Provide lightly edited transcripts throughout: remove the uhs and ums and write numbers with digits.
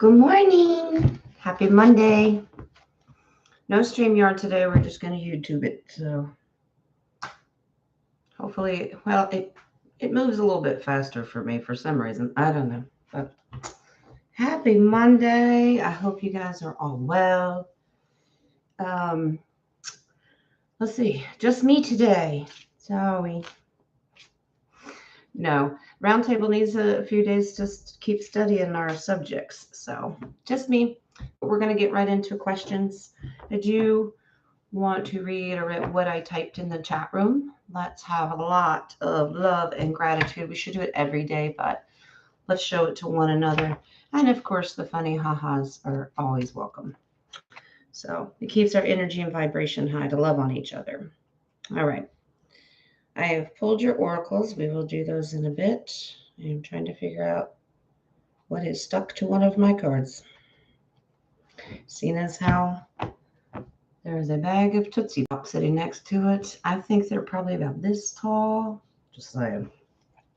Good morning. Happy Monday. No StreamYard today. We're just going to YouTube it. So hopefully, well, it moves a little bit faster for me for some reason. I don't know. But happy Monday. I hope you guys are all well. Let's see. Just me today. Sorry. No. Roundtable needs a few days to keep studying our subjects. So just me. But we're going to get right into questions. Did you want to reiterate what I typed in the chat room? Let's have a lot of love and gratitude. We should do it every day, but let's show it to one another. And of course, the funny ha-has are always welcome. So it keeps our energy and vibration high to love on each other. All right. I have pulled your oracles. We will do those in a bit. I'm trying to figure out what is stuck to one of my cards. Seeing as how there's a bag of Tootsie Pops sitting next to it. I think they're probably about this tall. Just saying.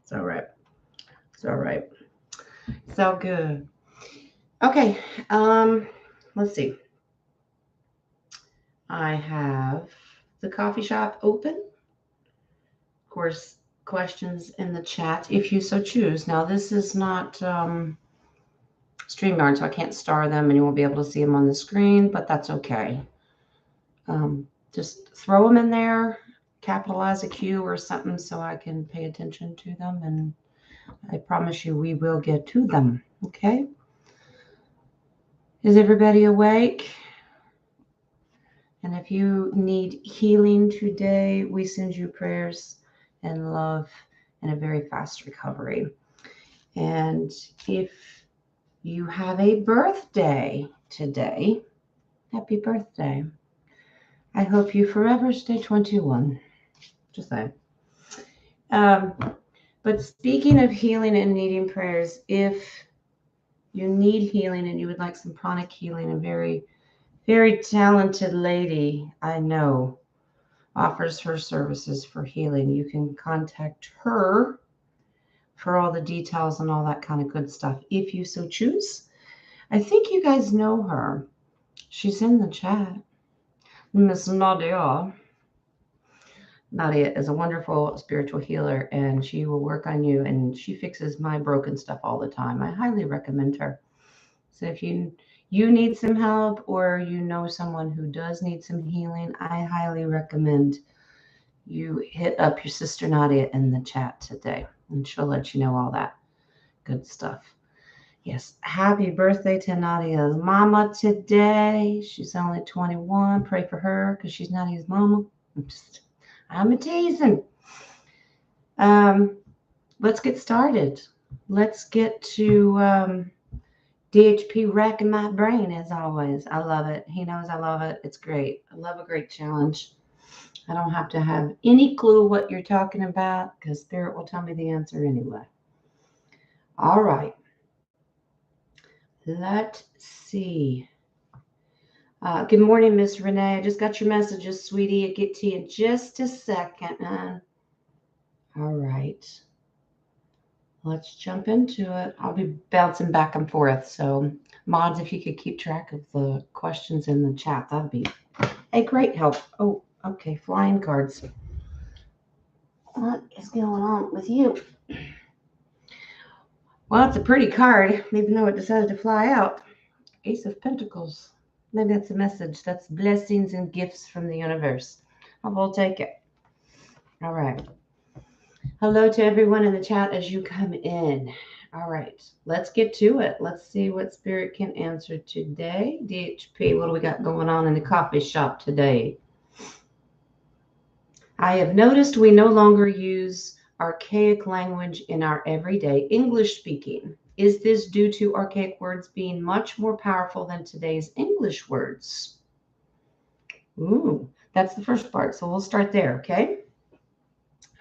It's all right. It's all right. It's all good. Okay. Let's see. I have the coffee shop open. Of course, questions in the chat if you so choose. Now, this is not StreamYard, so I can't star them and you won't be able to see them on the screen, but that's okay. Just throw them in there, capitalize a Q or something so I can pay attention to them, and I promise you we will get to them, okay? Is everybody awake? And if you need healing today, we send you prayers and love and a very fast recovery. And if you have a birthday today, happy birthday. I hope you forever stay 21. Just saying. But speaking of healing and needing prayers, if you need healing and you would like some pranic healing, a very, very talented lady I know offers her services for healing. You can contact her for all the details and all that kind of good stuff if you so choose. I think you guys know her. She's in the chat. Miss Nadia. Nadia is a wonderful spiritual healer, and she will work on you, and she fixes my broken stuff all the time. I highly recommend her. So if you need some help or you know someone who does need some healing, I highly recommend you hit up your sister Nadia in the chat today, and she'll let you know all that good stuff. Yes, happy birthday to Nadia's mama today. She's only 21. Pray for her because she's Nadia's mama. I'm a teasing. Let's get started. Let's get to DHP racking my brain as always. I love it. He knows I love it. It's great. I love a great challenge. I don't have to have any clue what you're talking about because Spirit will tell me the answer anyway. All right. Let's see. Good morning, Miss Renee. I just got your messages, sweetie. I'll get to you in just a second. All right. Let's jump into it. I'll be bouncing back and forth. So, mods, if you could keep track of the questions in the chat, that'd be a great help. Oh, okay. Flying cards. What is going on with you? Well, it's a pretty card, even though it decided to fly out. Ace of Pentacles. Maybe that's a message. That's blessings and gifts from the universe. I will take it. All right. Hello to everyone in the chat as you come in. All right. Let's get to it. Let's see what Spirit can answer today. DHP, what do we got going on in the coffee shop today? I have noticed we no longer use archaic language in our everyday English speaking. Is this due to archaic words being much more powerful than today's English words? Ooh, that's the first part. So we'll start there, okay?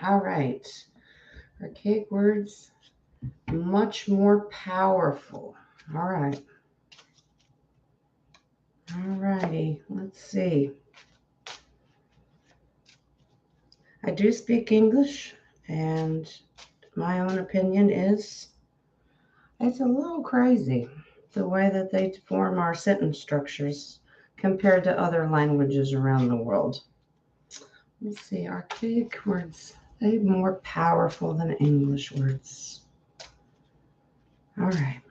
All right. Archaic words, much more powerful. All right. All righty. Let's see. I do speak English, and my own opinion is it's a little crazy. the way that they form our sentence structures compared to other languages around the world. Let's see, archaic words, they're more powerful than English words. All right.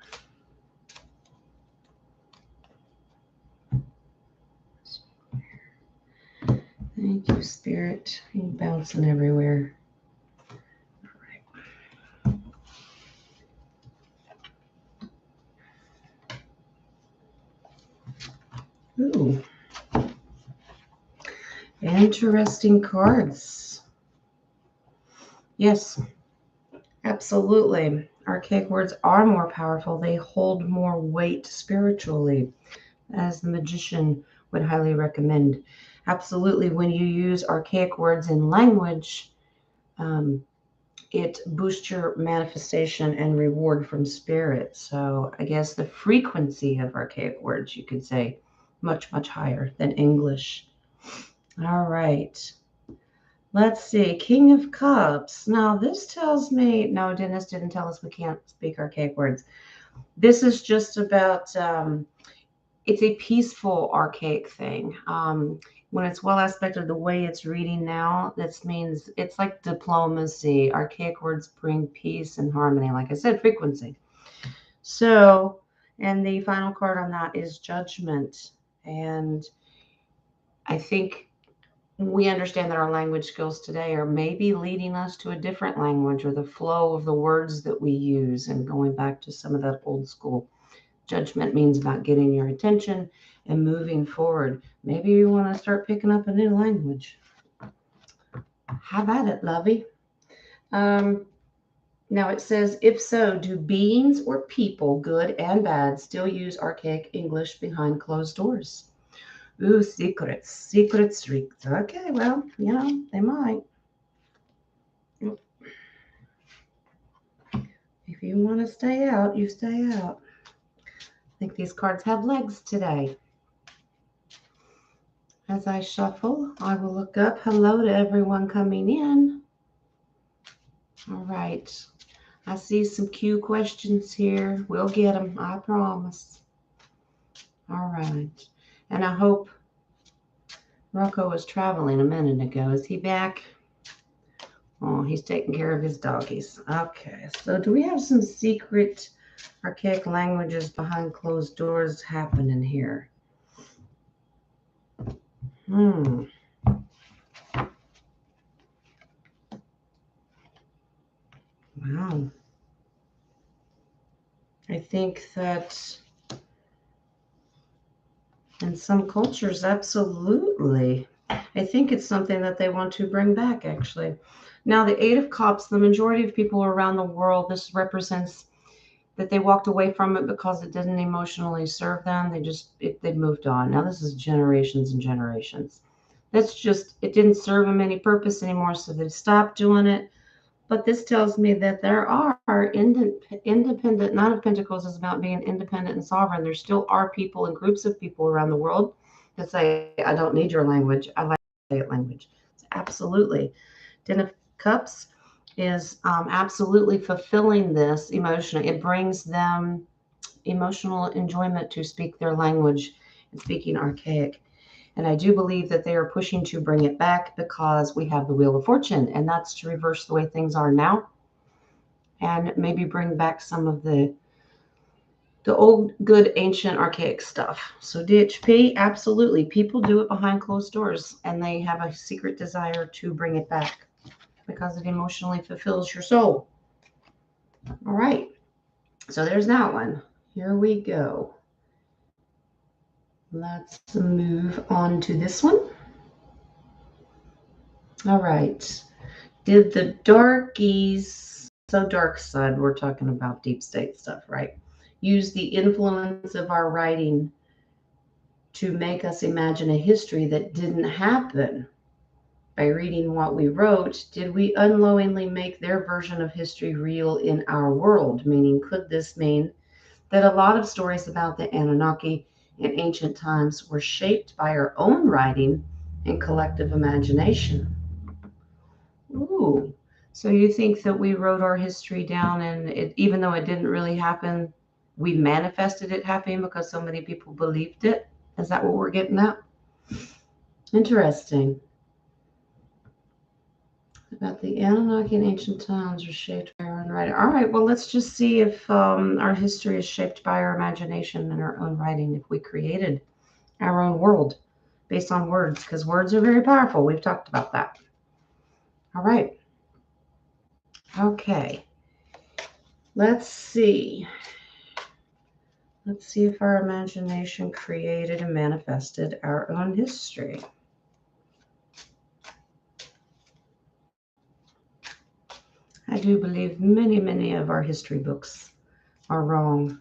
Thank you, Spirit. You're bouncing everywhere. All right. Ooh. Interesting cards. Yes, absolutely. Archaic words are more powerful. They hold more weight spiritually, as the magician would highly recommend. Absolutely, when you use archaic words in language, it boosts your manifestation and reward from spirit. So I guess the frequency of archaic words, you could say, much, much higher than English. All right. Let's see. King of Cups. Now, this tells me, no, Dennis didn't tell us we can't speak archaic words. This is just about, it's a peaceful archaic thing. When it's well aspected the way it's reading now, this means it's like diplomacy. Archaic words bring peace and harmony. Like I said, frequency. So, and the final card on that is Judgment. And I think we understand that our language skills today are maybe leading us to a different language, or the flow of the words that we use, and going back to some of that old school. Judgment means about getting your attention and moving forward. Maybe you want to start picking up a new language. How about it, lovey? Now it says, if so, do beings or people, good and bad, still use archaic English behind closed doors? Ooh, secrets, secrets. Okay, well, they might. If you want to stay out, you stay out. I think these cards have legs today. As I shuffle, I will look up. Hello to everyone coming in. All right. I see some Q questions here. We'll get them, I promise. All right. And I hope Rocco was traveling a minute ago. Is he back? Oh, he's taking care of his doggies. Okay. So do we have some secret archaic languages behind closed doors happening here? Wow. I think that in some cultures, absolutely. I think it's something that they want to bring back, actually. Now, the Eight of Cups, the majority of people around the world, this represents that they walked away from it because it didn't emotionally serve them. They moved on. Now, this is generations and generations. It didn't serve them any purpose anymore, so they stopped doing it. But this tells me that there are independent, Nine of Pentacles is about being independent and sovereign. There still are people and groups of people around the world that say, I don't need your language. I like your language. Absolutely. Ten of Cups is absolutely fulfilling this emotionally. It brings them emotional enjoyment to speak their language and speaking archaic. And I do believe that they are pushing to bring it back because we have the Wheel of Fortune, and that's to reverse the way things are now and maybe bring back some of the old, good, ancient, archaic stuff. So DHP, absolutely. People do it behind closed doors, and they have a secret desire to bring it back because it emotionally fulfills your soul. All right. So there's that one. Here we go. Let's move on to this one. All right. Did the darkies, so dark side, we're talking about deep state stuff, right? Use the influence of our writing to make us imagine a history that didn't happen? By reading what we wrote, did we unknowingly make their version of history real in our world? Meaning, could this mean that a lot of stories about the Anunnaki in ancient times were shaped by our own writing and collective imagination? Ooh, so you think that we wrote our history down, and even though it didn't really happen, we manifested it happening because so many people believed it. Is that what we're getting at? Interesting. About the Anunnaki and ancient times are shaped by our own writing. All right, well, let's just see if our history is shaped by our imagination and our own writing, if we created our own world based on words, because words are very powerful. We've talked about that. All right. Okay. Let's see. Let's see if our imagination created and manifested our own history. I do believe many, many of our history books are wrong,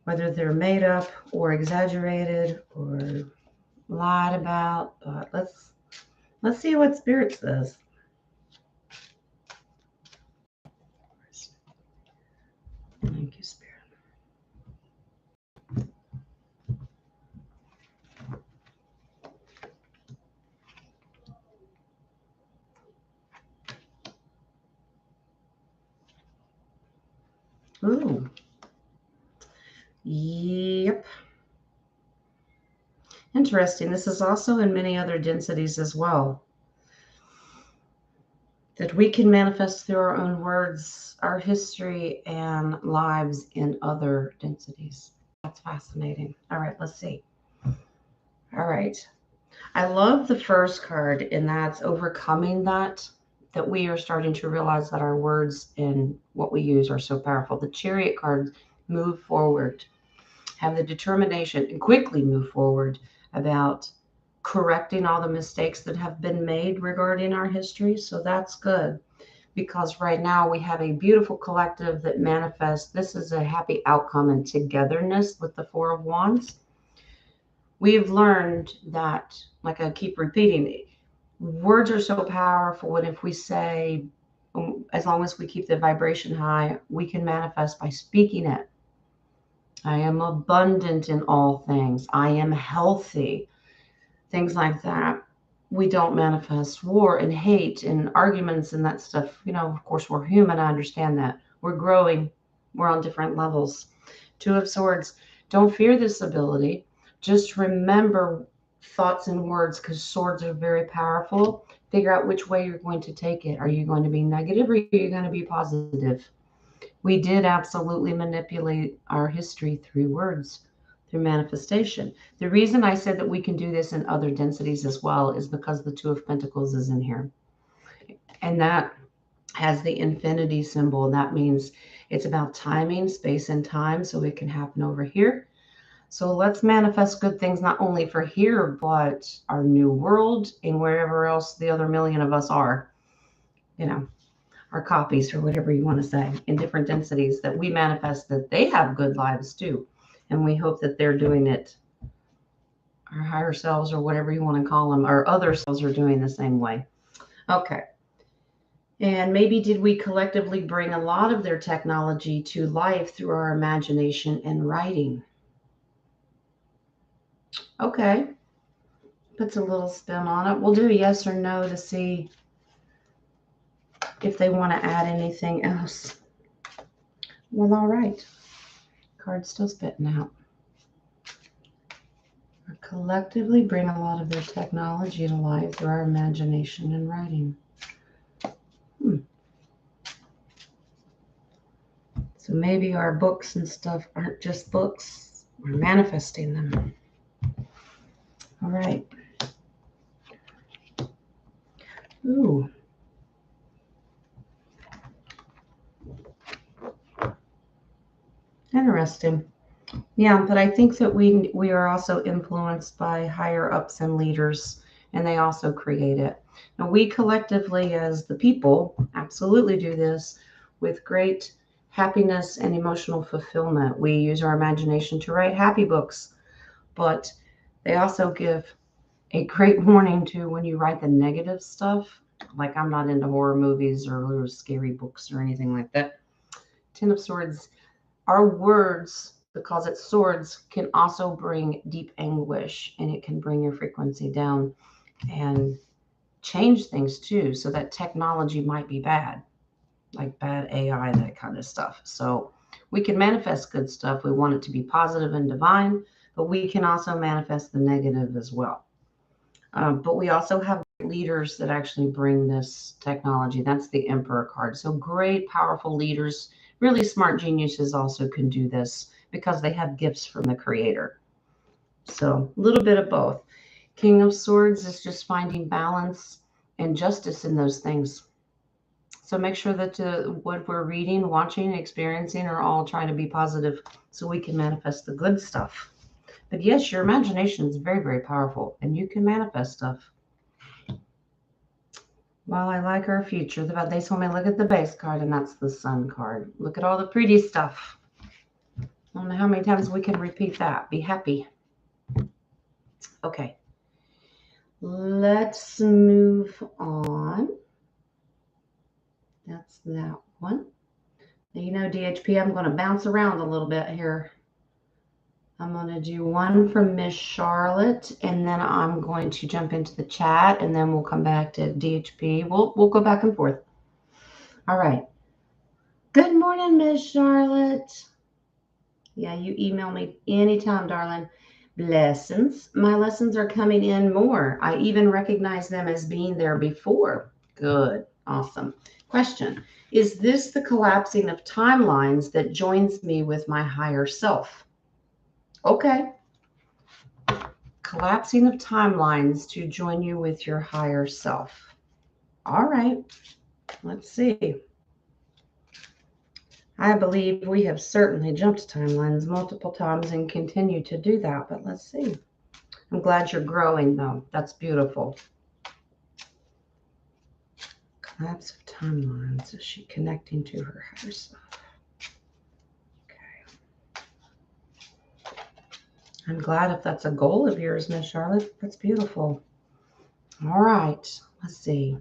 whether they're made up or exaggerated or lied about. But let's see what Spirit says. Thank you, Spirit. Ooh. Yep. Interesting. This is also in many other densities as well. That we can manifest through our own words, our history and lives in other densities. That's fascinating. All right, let's see. All right. I love the first card, and that's overcoming that we are starting to realize that our words and what we use are so powerful. The Chariot card, move forward, have the determination and quickly move forward about correcting all the mistakes that have been made regarding our history. So that's good, because right now we have a beautiful collective that manifests. This is a happy outcome and togetherness with the Four of Wands. We've learned that, like I keep repeating, words are so powerful. And if we say, as long as we keep the vibration high, we can manifest by speaking it. I am abundant in all things. I am healthy. Things like that. We don't manifest war and hate and arguments and that stuff. Of course, we're human. I understand that. We're growing. We're on different levels. Two of Swords. Don't fear this ability. Just remember thoughts and words, because swords are very powerful. Figure out which way you're going to take it. Are you going to be negative or are you going to be positive? We did absolutely manipulate our history through words, through manifestation. The reason I said that we can do this in other densities as well is because the Two of Pentacles is in here. And that has the infinity symbol. That means it's about timing, space, and time, so it can happen over here. So let's manifest good things, not only for here, but our new world and wherever else the other million of us are, our copies or whatever you want to say, in different densities, that we manifest that they have good lives too. And we hope that they're doing it, our higher selves or whatever you want to call them, our other selves are doing the same way. Okay. And maybe did we collectively bring a lot of their technology to life through our imagination and writing? Okay. Puts a little spin on it. We'll do a yes or no to see if they want to add anything else. Well, all right. Card's still spitting out. Or collectively bring a lot of their technology to life through our imagination and writing. So maybe our books and stuff aren't just books. We're manifesting them. All right. Ooh. Interesting. Yeah, but I think that we are also influenced by higher ups and leaders, and they also create it. Now, we collectively, as the people, absolutely do this with great happiness and emotional fulfillment. We use our imagination to write happy books, but they also give a great warning to when you write the negative stuff. Like, I'm not into horror movies or scary books or anything like that. Ten of Swords, our words, because it's swords, can also bring deep anguish, and it can bring your frequency down and change things too. So that technology might be bad, like bad AI, that kind of stuff. So We can manifest good stuff. We want it to be positive and divine, but we can also manifest the negative as well. But we also have leaders that actually bring this technology. That's the Emperor card. So great, powerful leaders, really smart geniuses also can do this because they have gifts from the Creator. So a little bit of both. King of Swords is just finding balance and justice in those things. So make sure that what we're reading, watching, experiencing are all trying to be positive so we can manifest the good stuff. But yes, your imagination is very, very powerful and you can manifest stuff. Well, I like our future. They told me look at the base card, and that's the Sun card. Look at all the pretty stuff. I don't know how many times we can repeat that. Be happy. Okay. Let's move on. That's that one. You know, DHP, I'm going to bounce around a little bit here. I'm going to do one from Miss Charlotte, and then I'm going to jump into the chat, and then we'll come back to DHP. We'll go back and forth. All right. Good morning, Miss Charlotte. Yeah, you email me anytime, darling. Lessons. My lessons are coming in more. I even recognize them as being there before. Good. Awesome. Question. Is this the collapsing of timelines that joins me with my higher self? Okay. Collapsing of timelines to join you with your higher self. All right. Let's see. I believe we have certainly jumped timelines multiple times and continue to do that, but let's see. I'm glad you're growing, though. That's beautiful. Collapse of timelines. Is she connecting to her higher self? Okay. I'm glad if that's a goal of yours, Miss Charlotte. That's beautiful. All right. Let's see.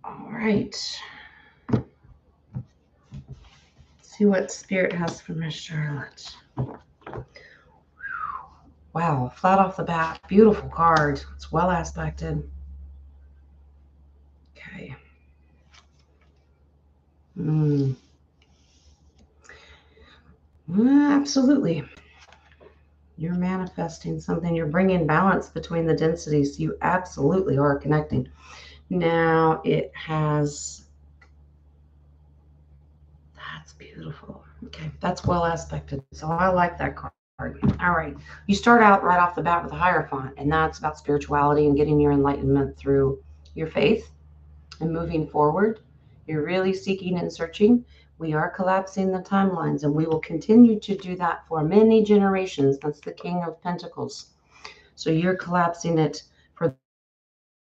All right. See what Spirit has for Miss Charlotte. Wow, flat off the bat, beautiful card. It's well aspected. Okay. Absolutely. You're manifesting something. You're bringing balance between the densities. You absolutely are connecting. Now it has... That's beautiful. Okay, that's well aspected. So I like that card. All right. You start out right off the bat with a Hierophant, and that's about spirituality and getting your enlightenment through your faith and moving forward. You're really seeking and searching. We are collapsing the timelines, and we will continue to do that for many generations. That's the King of Pentacles. So you're collapsing it for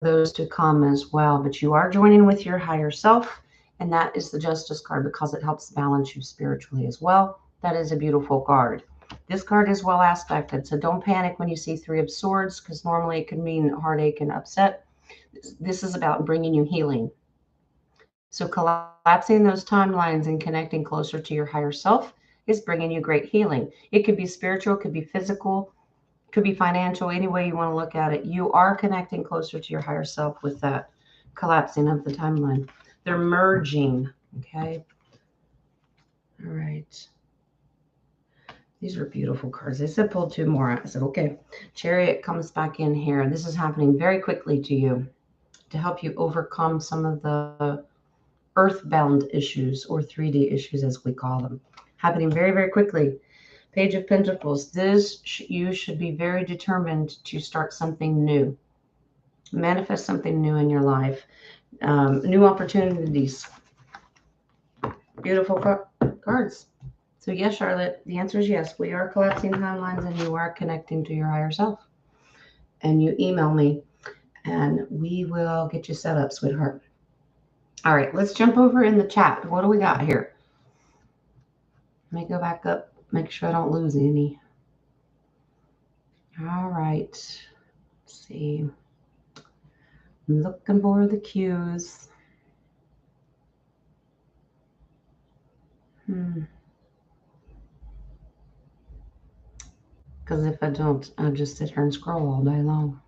those to come as well. But you are joining with your higher self, and that is the Justice card because it helps balance you spiritually as well. That is a beautiful card. This card is well aspected, so don't panic when you see Three of Swords, because normally it can mean heartache and upset. This is about bringing you healing. So collapsing those timelines and connecting closer to your higher self is bringing you great healing. It could be spiritual, could be physical, could be financial, any way you want to look at it. You are connecting closer to your higher self with that collapsing of the timeline. They're merging, okay? All right. These are beautiful cards. They said pull two more. I said, okay. Chariot comes back in here. This is happening very quickly to you to help you overcome some of the earthbound issues, or 3D issues as we call them, happening very, very quickly. Page of Pentacles. You should be very determined to start something new. Manifest something new in your life. New opportunities. Beautiful cards. So yes, Charlotte, the answer is yes. We are collapsing timelines and you are connecting to your higher self. And you email me and we will get you set up, sweetheart. All right, let's jump over in the chat. What do we got here? Let me go back up, make sure I don't lose any. All right, let's see. I'm looking for the cues. Because if I don't, I'll just sit here and scroll all day long.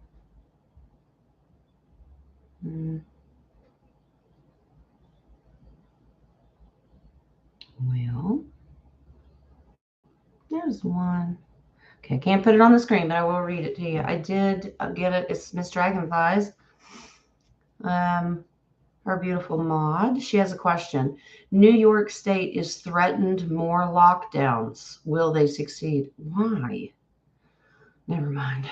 There's one. Okay, I can't put it on the screen, but I will read it to you. I did get it. It's Miss Dragonflies. Our beautiful mod. She has a question. New York State is threatened more lockdowns. Will they succeed? Why? Never mind.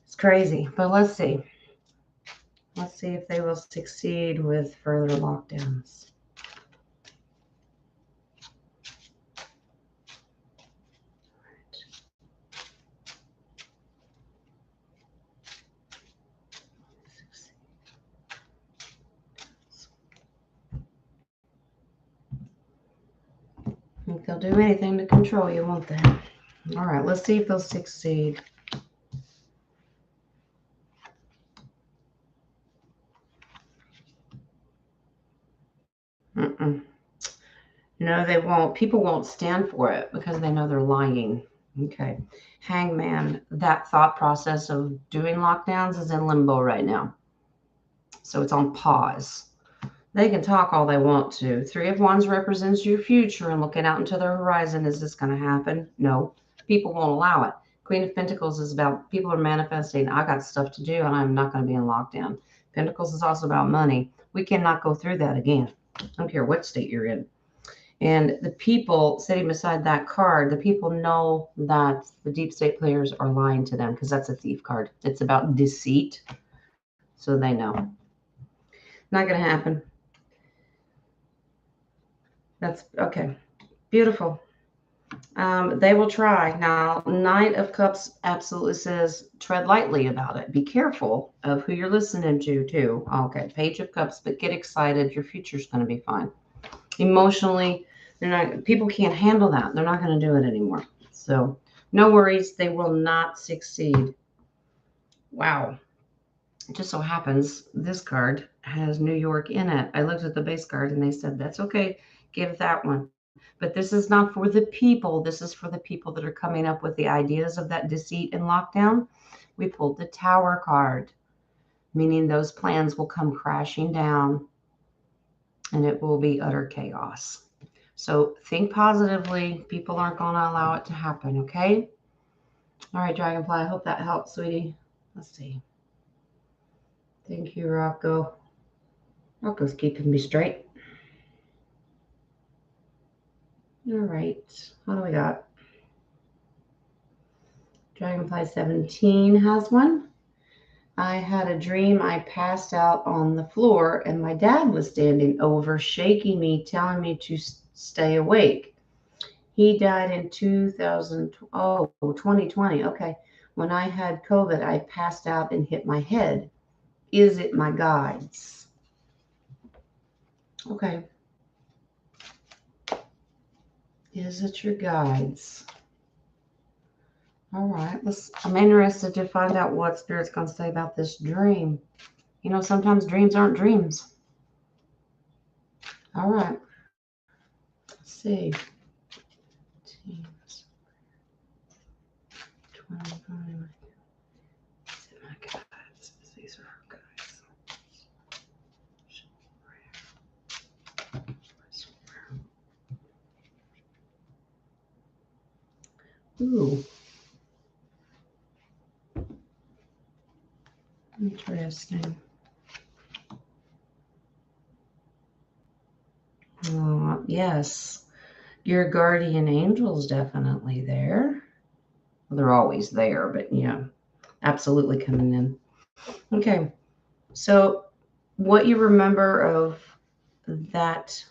It's crazy, but let's see. Let's see if they will succeed with further lockdowns. I think they'll do anything to control you, won't they? All right, let's see if they'll succeed. No, they won't. People won't stand for it because they know they're lying. Okay. Hangman, that thought process of doing lockdowns is in limbo right now. So it's on pause. They can talk all they want to. Three of Wands represents your future and looking out into the horizon. Is this going to happen? No. People won't allow it. Queen of Pentacles is about people are manifesting. I got stuff to do and I'm not going to be in lockdown. Pentacles is also about money. We cannot go through that again. I don't care what state you're in. And the people sitting beside that card, the people know that the deep state players are lying to them because that's a thief card. It's about deceit. So they know. Not going to happen. That's okay. Beautiful. They will try. Now, Knight of Cups absolutely says tread lightly about it. Be careful of who you're listening to, too. Okay, Page of Cups, but get excited. Your future's going to be fine. Emotionally, people can't handle that. They're not going to do it anymore. So no worries. They will not succeed. Wow. It just so happens this card has New York in it. I looked at the base card and they said, that's okay. Give that one. But this is not for the people. This is for the people that are coming up with the ideas of that deceit and lockdown. We pulled the Tower card, meaning those plans will come crashing down and it will be utter chaos. So think positively. People aren't going to allow it to happen, okay? All right, Dragonfly, I hope that helps, sweetie. Let's see. Thank you, Rocco. Rocco's keeping me straight. All right, what do we got? Dragonfly 17 has one. I had a dream I passed out on the floor and my dad was standing over, shaking me, telling me to stay awake. He died in 2020. Okay. When I had COVID, I passed out and hit my head. Is it my guides? Okay. Is it your guides? All right. I'm interested to find out what Spirit's going to say about this dream. You know, sometimes dreams aren't dreams. All right. Let's see. Teams. 20. Is it my guides? These are her guides. Ooh. Interesting. Yes. Your guardian angel's definitely there. Well, they're always there, but yeah, absolutely coming in. Okay. So what you remember of that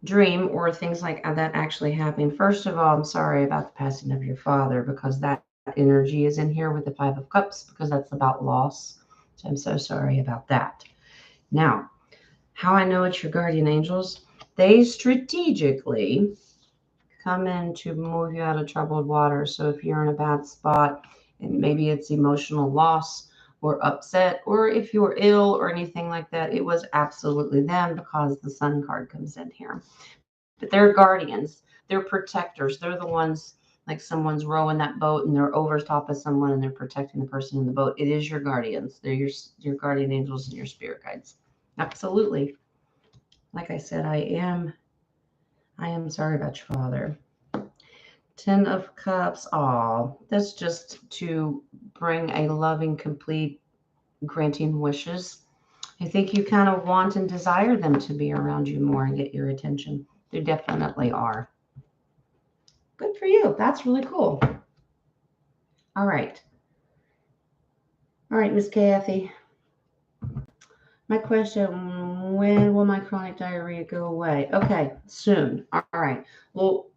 dream or things like that actually happening. First of all, I'm sorry about the passing of your father because that energy is in here with the Five of Cups because that's about loss. So I'm so sorry about that. Now, how I know it's your guardian angels, they strategically come in to move you out of troubled water. So if you're in a bad spot and maybe it's emotional loss or upset, or if you're ill or anything like that, it was absolutely them because the Sun card comes in here. But they're guardians, they're protectors. They're the ones like someone's rowing that boat and they're over top of someone and they're protecting the person in the boat. It is your guardians. They're your guardian angels and your spirit guides. Absolutely. Like I said, I am sorry about your father. Ten of Cups. Aw, that's just to bring a loving, complete granting wishes. I think you kind of want and desire them to be around you more and get your attention. They definitely are. Good for you. That's really cool. All right. All right, Miss Kathy. My question, when will my chronic diarrhea go away? Okay, soon. All right. Well,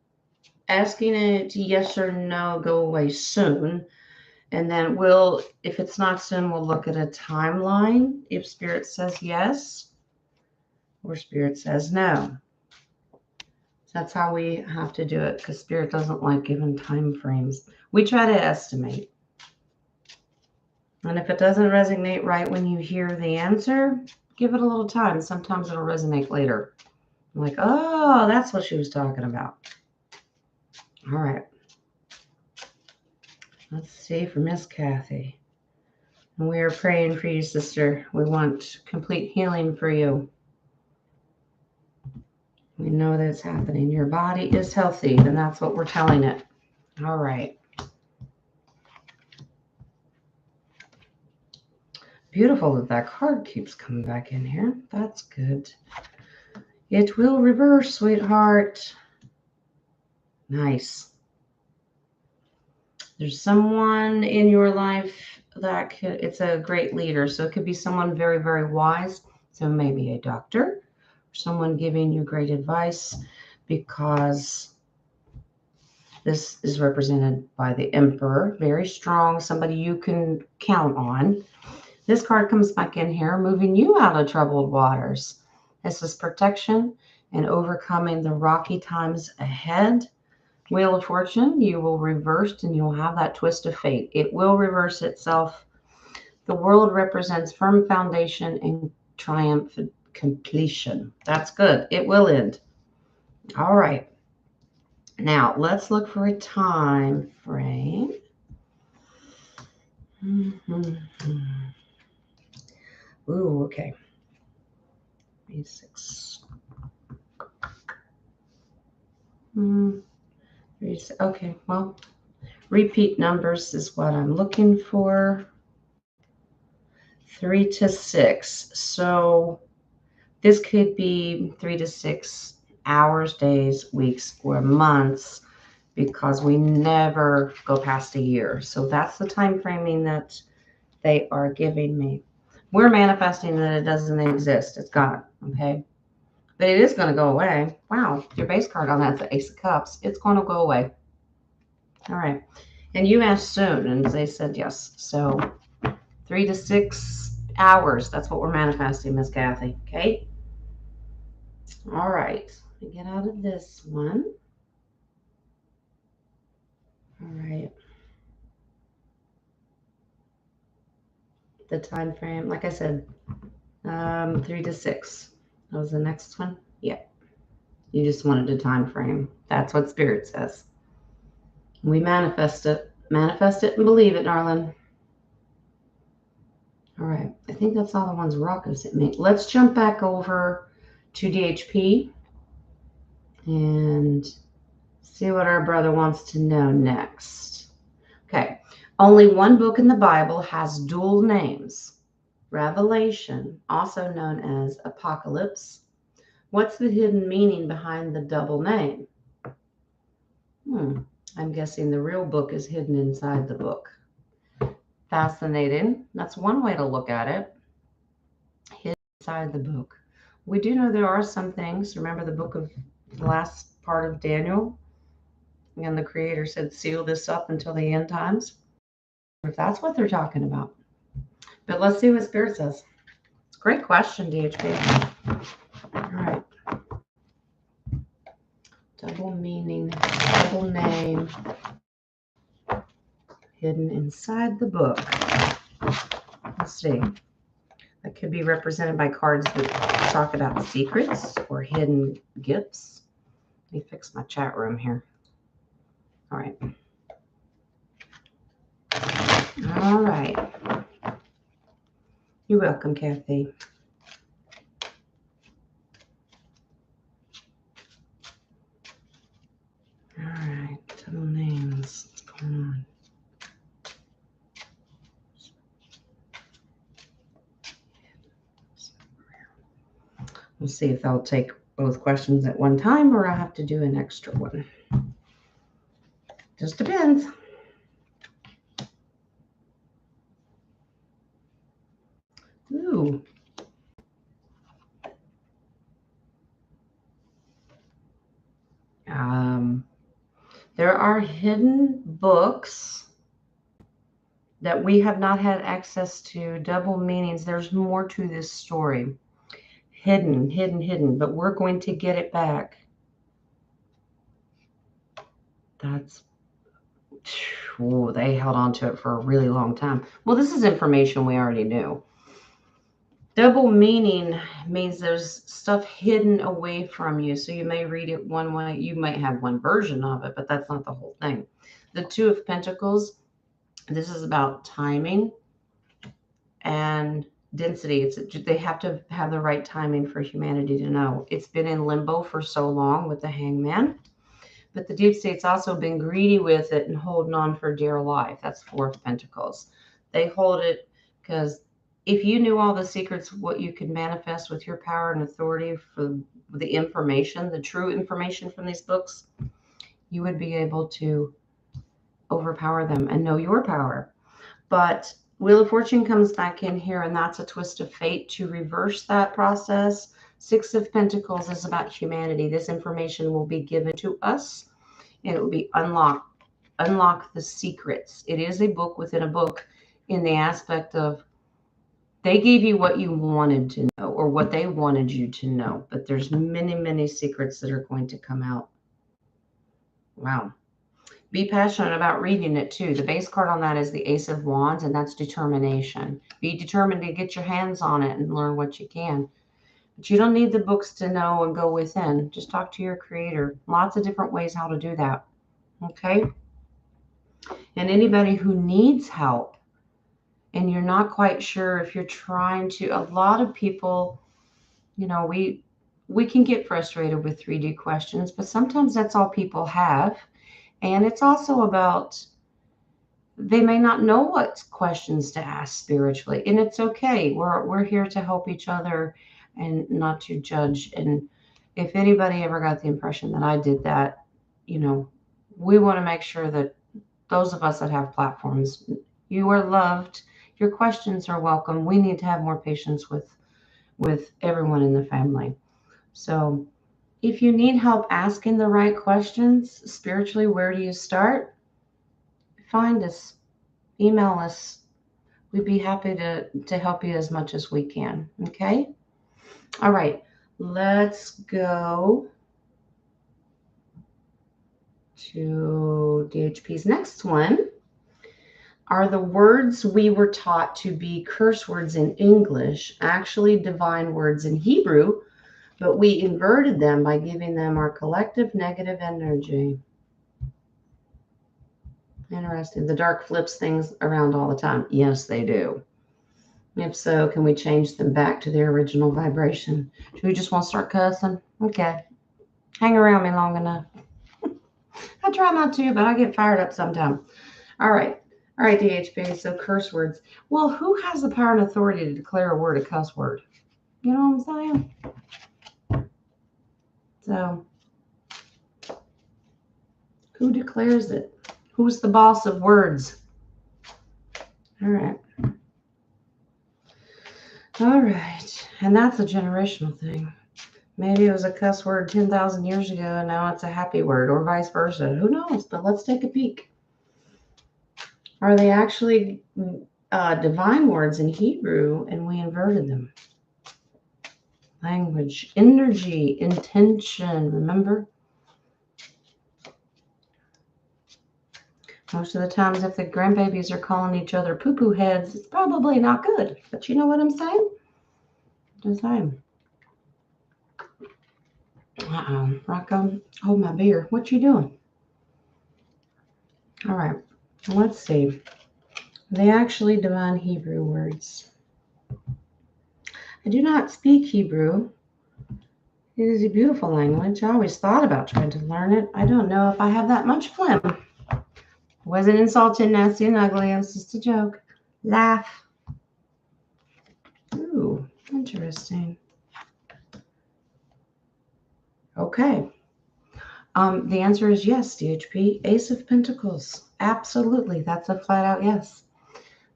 asking it yes or no, go away soon. And then if it's not soon, we'll look at a timeline. If Spirit says yes or Spirit says no. That's how we have to do it because Spirit doesn't like giving time frames. We try to estimate. And if it doesn't resonate right when you hear the answer, give it a little time. Sometimes it'll resonate later. Like, oh, that's what she was talking about. All right. Let's see for Miss Kathy. And we are praying for you, sister. We want complete healing for you. We know that it's happening. Your body is healthy, and that's what we're telling it. All right. Beautiful that card keeps coming back in here. That's good. It will reverse, sweetheart. Nice. There's someone in your life it's a great leader. So it could be someone very, very wise. So maybe a doctor, someone giving you great advice, because this is represented by the Emperor. Very strong, somebody you can count on. This card comes back in here, moving you out of troubled waters. This is protection and overcoming the rocky times ahead. Wheel of Fortune, you will reverse and you'll have that twist of fate. It will reverse itself. The world represents firm foundation and triumphant completion. That's good. It will end. All right. Now, let's look for a time frame. Ooh, okay. 36. Okay, well, repeat numbers is what I'm looking for. 3 to 6. So this could be 3 to 6 hours, days, weeks, or months, because we never go past a year. So that's the time framing that they are giving me. We're manifesting that it doesn't exist. It's gone, okay? But it is going to go away. Wow, your base card on that's the Ace of Cups. It's going to go away. All right. And you asked soon, and they said yes. So 3 to 6 hours. That's what we're manifesting, Miss Kathy. Okay? All right. Let me get out of this one. All right. The time frame, like I said, 3 to 6. That was the next one. Yeah. You just wanted a time frame. That's what Spirit says. We manifest it. Manifest it and believe it, darling. All right. I think that's all the ones Rocco sent me. Let's jump back over to DHP and see what our brother wants to know next. Okay. Only one book in the Bible has dual names. Revelation, also known as Apocalypse. What's the hidden meaning behind the double name? I'm guessing the real book is hidden inside the book. Fascinating. That's one way to look at it. Hidden inside the book. We do know there are some things. Remember the last part of Daniel? And the Creator said, seal this up until the end times. If that's what they're talking about. But let's see what Spirit says. It's a great question, DHP. All right. Double meaning, double name, hidden inside the book. Let's see. That could be represented by cards that talk about secrets or hidden gifts. Let me fix my chat room here. All right. All right. You're welcome, Kathy. All right. Double We'll see if they'll take both questions at one time or I have to do an extra one. Just depends. Ooh. There are hidden books that we have not had access to, double meanings. There's more to this story. Hidden, but we're going to get it back. They held on to it for a really long time. Well, this is information we already knew. Double meaning means there's stuff hidden away from you. So you may read it one way. You might have one version of it, but that's not the whole thing. The Two of Pentacles, this is about timing and density. They have to have the right timing for humanity to know. It's been in limbo for so long with the Hangman, but the deep state's also been greedy with it and holding on for dear life. That's Four of Pentacles. They hold it because if you knew all the secrets, what you could manifest with your power and authority for the information, the true information from these books, you would be able to overpower them and know your power. But Wheel of Fortune comes back in here, and that's a twist of fate to reverse that process. Six of Pentacles is about humanity. This information will be given to us, and it will be unlock the secrets. It is a book within a book in the aspect of they gave you what you wanted to know or what they wanted you to know, but there's many secrets that are going to come out. Wow. Be passionate about reading it too. The base card on that is the Ace of Wands, and that's determination. Be determined to get your hands on it and learn what you can. But you don't need the books to know and go within. Just talk to your creator. Lots of different ways how to do that. Okay? And anybody who needs help and you're not quite sure if you're trying to, a lot of people, we can get frustrated with 3D questions, but sometimes that's all people have. And it's also about they may not know what questions to ask spiritually, and it's okay. We're here to help each other and not to judge. And if anybody ever got the impression that I did that, we want to make sure that those of us that have platforms, you are loved. Your questions are welcome. We need to have more patience with everyone in the family. So if you need help asking the right questions spiritually, where do you start? Find us, email us. We'd be happy to help you as much as we can. Okay? All right. Let's go to DHP's next one. Are the words we were taught to be curse words in English actually divine words in Hebrew, but we inverted them by giving them our collective negative energy? Interesting. The dark flips things around all the time. Yes, they do. If so, can we change them back to their original vibration? Do we just want to start cussing? Okay. Hang around me long enough. I try not to, but I get fired up sometimes. All right, DHP. So curse words. Well, who has the power and authority to declare a word a cuss word? You know what I'm saying? So, who declares it? Who's the boss of words? All right. And that's a generational thing. Maybe it was a cuss word 10,000 years ago, and now it's a happy word, or vice versa. Who knows? But let's take a peek. Are they actually divine words in Hebrew, and we inverted them? Language, energy, intention, remember? Most of the times, if the grandbabies are calling each other poo-poo heads, it's probably not good. But you know what I'm saying? Just saying. Rocco, hold my beer. What you doing? All right, let's see. Are they actually divine Hebrew words? I do not speak Hebrew. It is a beautiful language. I always thought about trying to learn it. I don't know if I have that much phlegm. I wasn't insulting, nasty, and ugly. It was just a joke. Laugh. Ooh, interesting. Okay. The answer is yes, DHP. Ace of Pentacles. Absolutely. That's a flat out yes.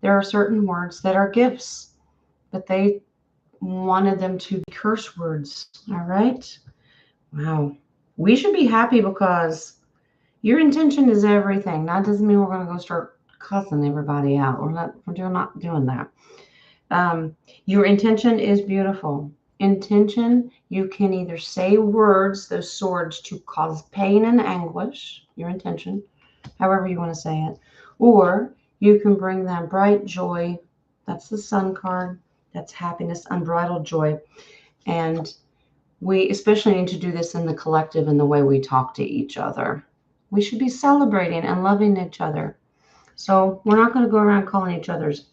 There are certain words that are gifts, but they wanted them to be curse words. All right. Wow. We should be happy because your intention is everything. That doesn't mean we're going to go start cussing everybody out. We're not doing that. Your intention is beautiful. Intention, you can either say words, those swords, to cause pain and anguish, your intention, however you want to say it, or you can bring them bright joy. That's the sun card. That's happiness, unbridled joy. And we especially need to do this in the collective in the way we talk to each other. We should be celebrating and loving each other. So we're not going to go around calling each other's,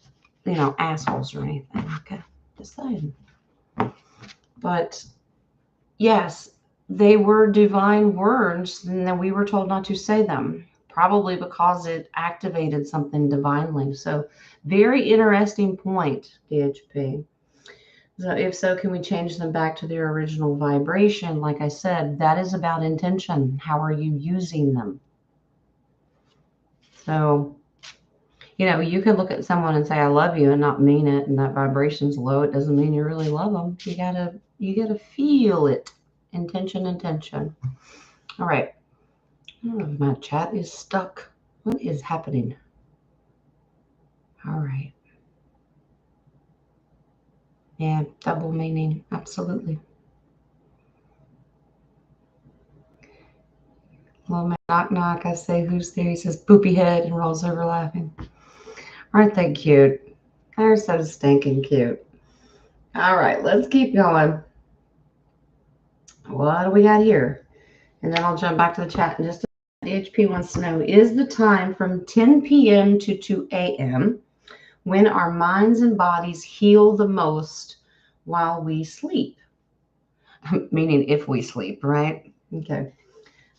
assholes or anything. Okay, just saying. But yes, they were divine words, and then we were told not to say them, probably because it activated something divinely. So very interesting point, DHP. So if so, can we change them back to their original vibration? Like I said, that is about intention. How are you using them? So, you can look at someone and say, I love you and not mean it, and that vibration's low. It doesn't mean you really love them. You gotta feel it. Intention, intention. All right. Oh, my chat is stuck. What is happening? All right. Yeah, double meaning. Absolutely. Little man knock knock. I say, who's there? He says, poopy head, and rolls over laughing. Aren't they cute? They're so stinking cute. All right, let's keep going. What do we got here? And then I'll jump back to the chat in just a minute. HP wants to know, is the time from 10 p.m. to 2 a.m. when our minds and bodies heal the most while we sleep? Meaning if we sleep, right? Okay.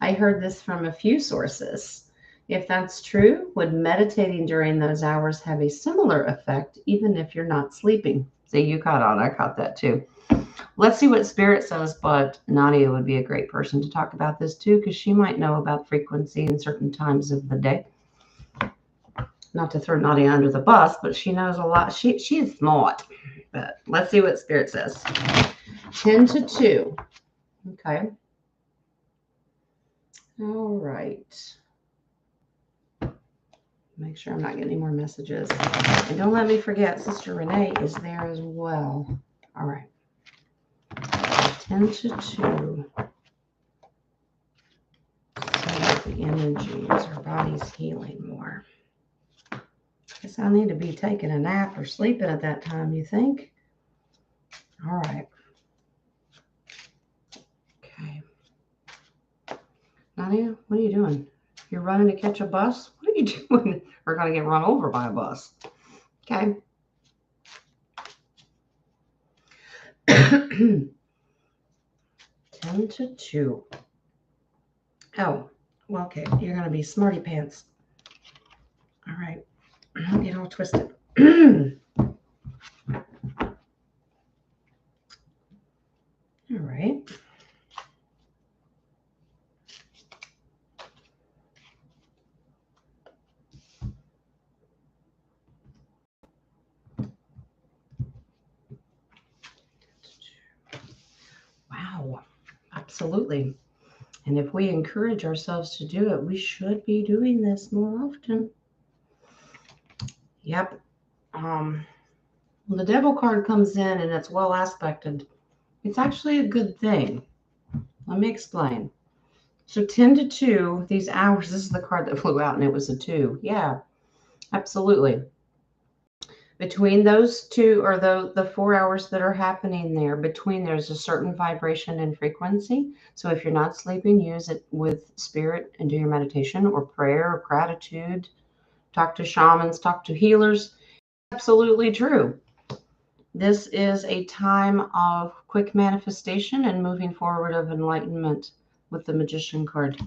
I heard this from a few sources. If that's true, would meditating during those hours have a similar effect, even if you're not sleeping? See, you caught on. I caught that too. Let's see what Spirit says, but Nadia would be a great person to talk about this too, because she might know about frequency in certain times of the day. Not to throw Nadia under the bus, but she knows a lot. She is smart. But let's see what Spirit says. 10 to 2. Okay. All right. Make sure I'm not getting any more messages. And don't let me forget, Sister Renee is there as well. All right. 10 to 2. So the energies, our body's healing more. Guess I need to be taking a nap or sleeping at that time, you think? All right. Okay. Nadia, what are you doing? You're running to catch a bus? What are you doing? We're going to get run over by a bus. Okay. 10 to 2. Oh, well, okay. You're going to be smarty pants. All right. Don't get all twisted. All right. Wow. Absolutely. And if we encourage ourselves to do it, we should be doing this more often. Yep. When the devil card comes in and it's well aspected, it's actually a good thing. Let me explain. So 10 to 2, these hours, this is the card that flew out and it was a 2. Yeah, absolutely. Between those two, or the 4 hours that are happening there, between there's a certain vibration and frequency. So if you're not sleeping, use it with spirit and do your meditation or prayer or gratitude. Talk to shamans, talk to healers. Absolutely true. This is a time of quick manifestation and moving forward of enlightenment with the Magician card.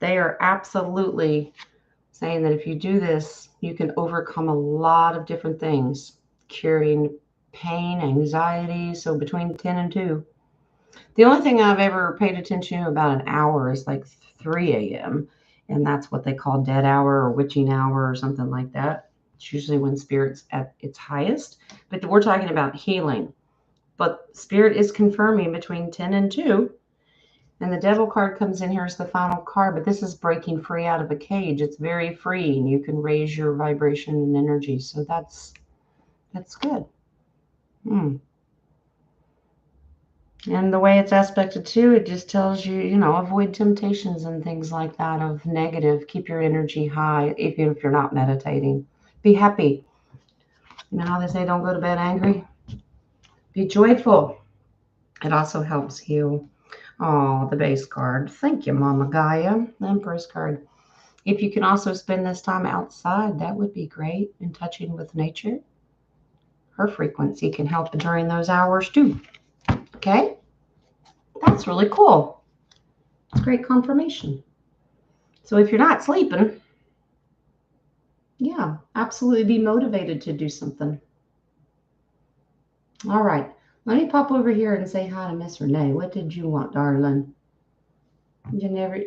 They are absolutely saying that if you do this, you can overcome a lot of different things, curing pain, anxiety. So between 10 and 2. The only thing I've ever paid attention to about an hour is like 3 a.m. And that's what they call dead hour or witching hour or something like that. It's usually when spirit's at its highest. But we're talking about healing. But spirit is confirming between 10 and 2. And the devil card comes in here as the final card, but this is breaking free out of a cage. It's very free, and you can raise your vibration and energy. So that's good. Hmm. And the way it's aspected too, it just tells you, avoid temptations and things like that of negative. Keep your energy high, even if you're not meditating. Be happy. You know how they say don't go to bed angry? Be joyful. It also helps heal. Oh, the base card. Thank you, Mama Gaia. The Empress card. If you can also spend this time outside, that would be great, in touching with nature. Her frequency can help during those hours too. Okay? That's really cool. It's great confirmation. So if you're not sleeping, yeah, absolutely be motivated to do something. All right. Let me pop over here and say hi to Miss Renee. What did you want, darling? You never.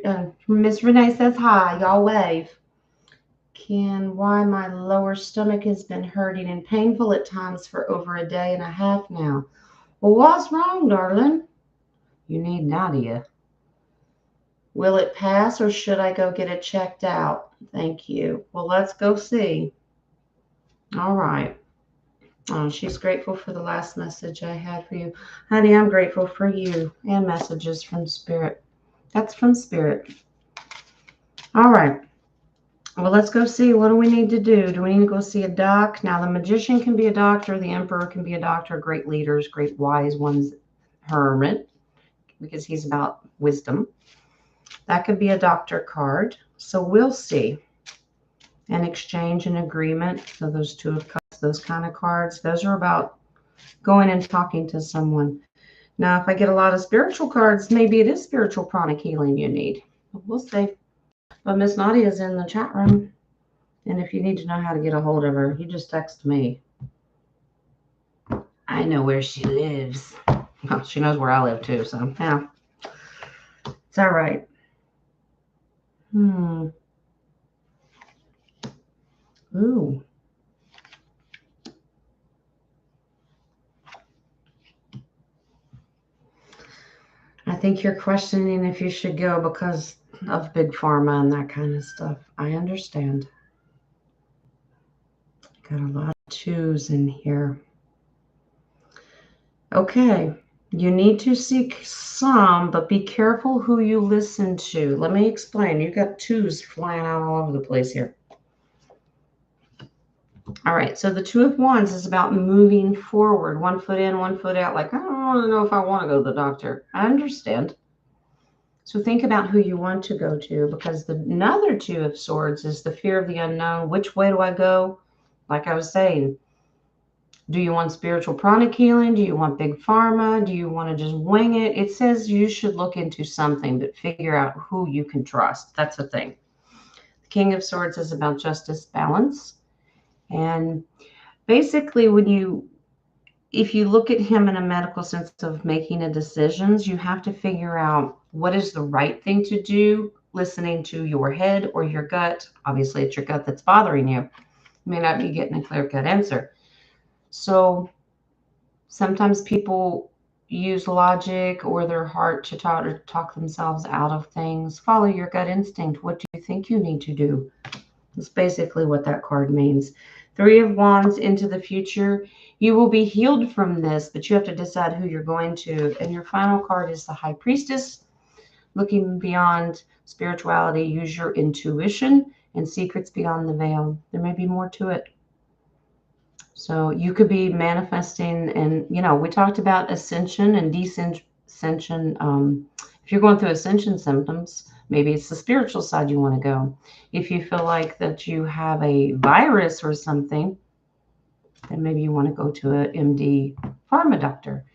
Miss Renee says hi. Y'all wave. Why my lower stomach has been hurting and painful at times for over a day and a half now. Well, what's wrong, darling? You need Nadia. Will it pass or should I go get it checked out? Thank you. Well, let's go see. All right. Oh, she's grateful for the last message I had for you. Honey, I'm grateful for you and messages from Spirit. That's from Spirit. All right. Well, let's go see. What do we need to do? Do we need to go see a doc? Now, the magician can be a doctor. The emperor can be a doctor. Great leaders, great wise ones. Hermit, because he's about wisdom. That could be a doctor card. So we'll see. An exchange, an agreement. So those two of cups, those kind of cards, those are about going and talking to someone. Now, if I get a lot of spiritual cards, maybe it is spiritual pranic healing you need. We'll see. But Miss Nadia is in the chat room. And if you need to know how to get a hold of her, you just text me. I know where she lives. Well, she knows where I live too, so yeah. It's all right. Ooh. I think you're questioning if you should go because of big pharma and that kind of stuff. I understand. Got a lot of twos in here. Okay. You need to seek some, but be careful who you listen to. Let me explain. You got twos flying out all over the place here. All right. So the Two of Wands is about moving forward, 1 foot in, 1 foot out. Like, I don't want to know if I want to go to the doctor. I understand. So think about who you want to go to, because another Two of Swords is the fear of the unknown. Which way do I go? Like I was saying, do you want spiritual pranic healing? Do you want big pharma? Do you want to just wing it? It says you should look into something, but figure out who you can trust. That's the thing. The King of Swords is about justice, balance. And basically, if you look at him in a medical sense of making a decisions, you have to figure out what is the right thing to do, listening to your head or your gut. Obviously, it's your gut that's bothering you. You may not be getting a clear-cut answer. So sometimes people use logic or their heart to talk themselves out of things. Follow your gut instinct. What do you think you need to do? That's basically what that card means. Three of Wands into the future. You will be healed from this, but you have to decide who you're going to. And your final card is the High Priestess. Looking beyond spirituality, use your intuition and secrets beyond the veil. There may be more to it. So you could be manifesting, and we talked about ascension and descension. If you're going through ascension symptoms, maybe it's the spiritual side you want to go. If you feel like that you have a virus or something, then maybe you want to go to an MD pharma doctor.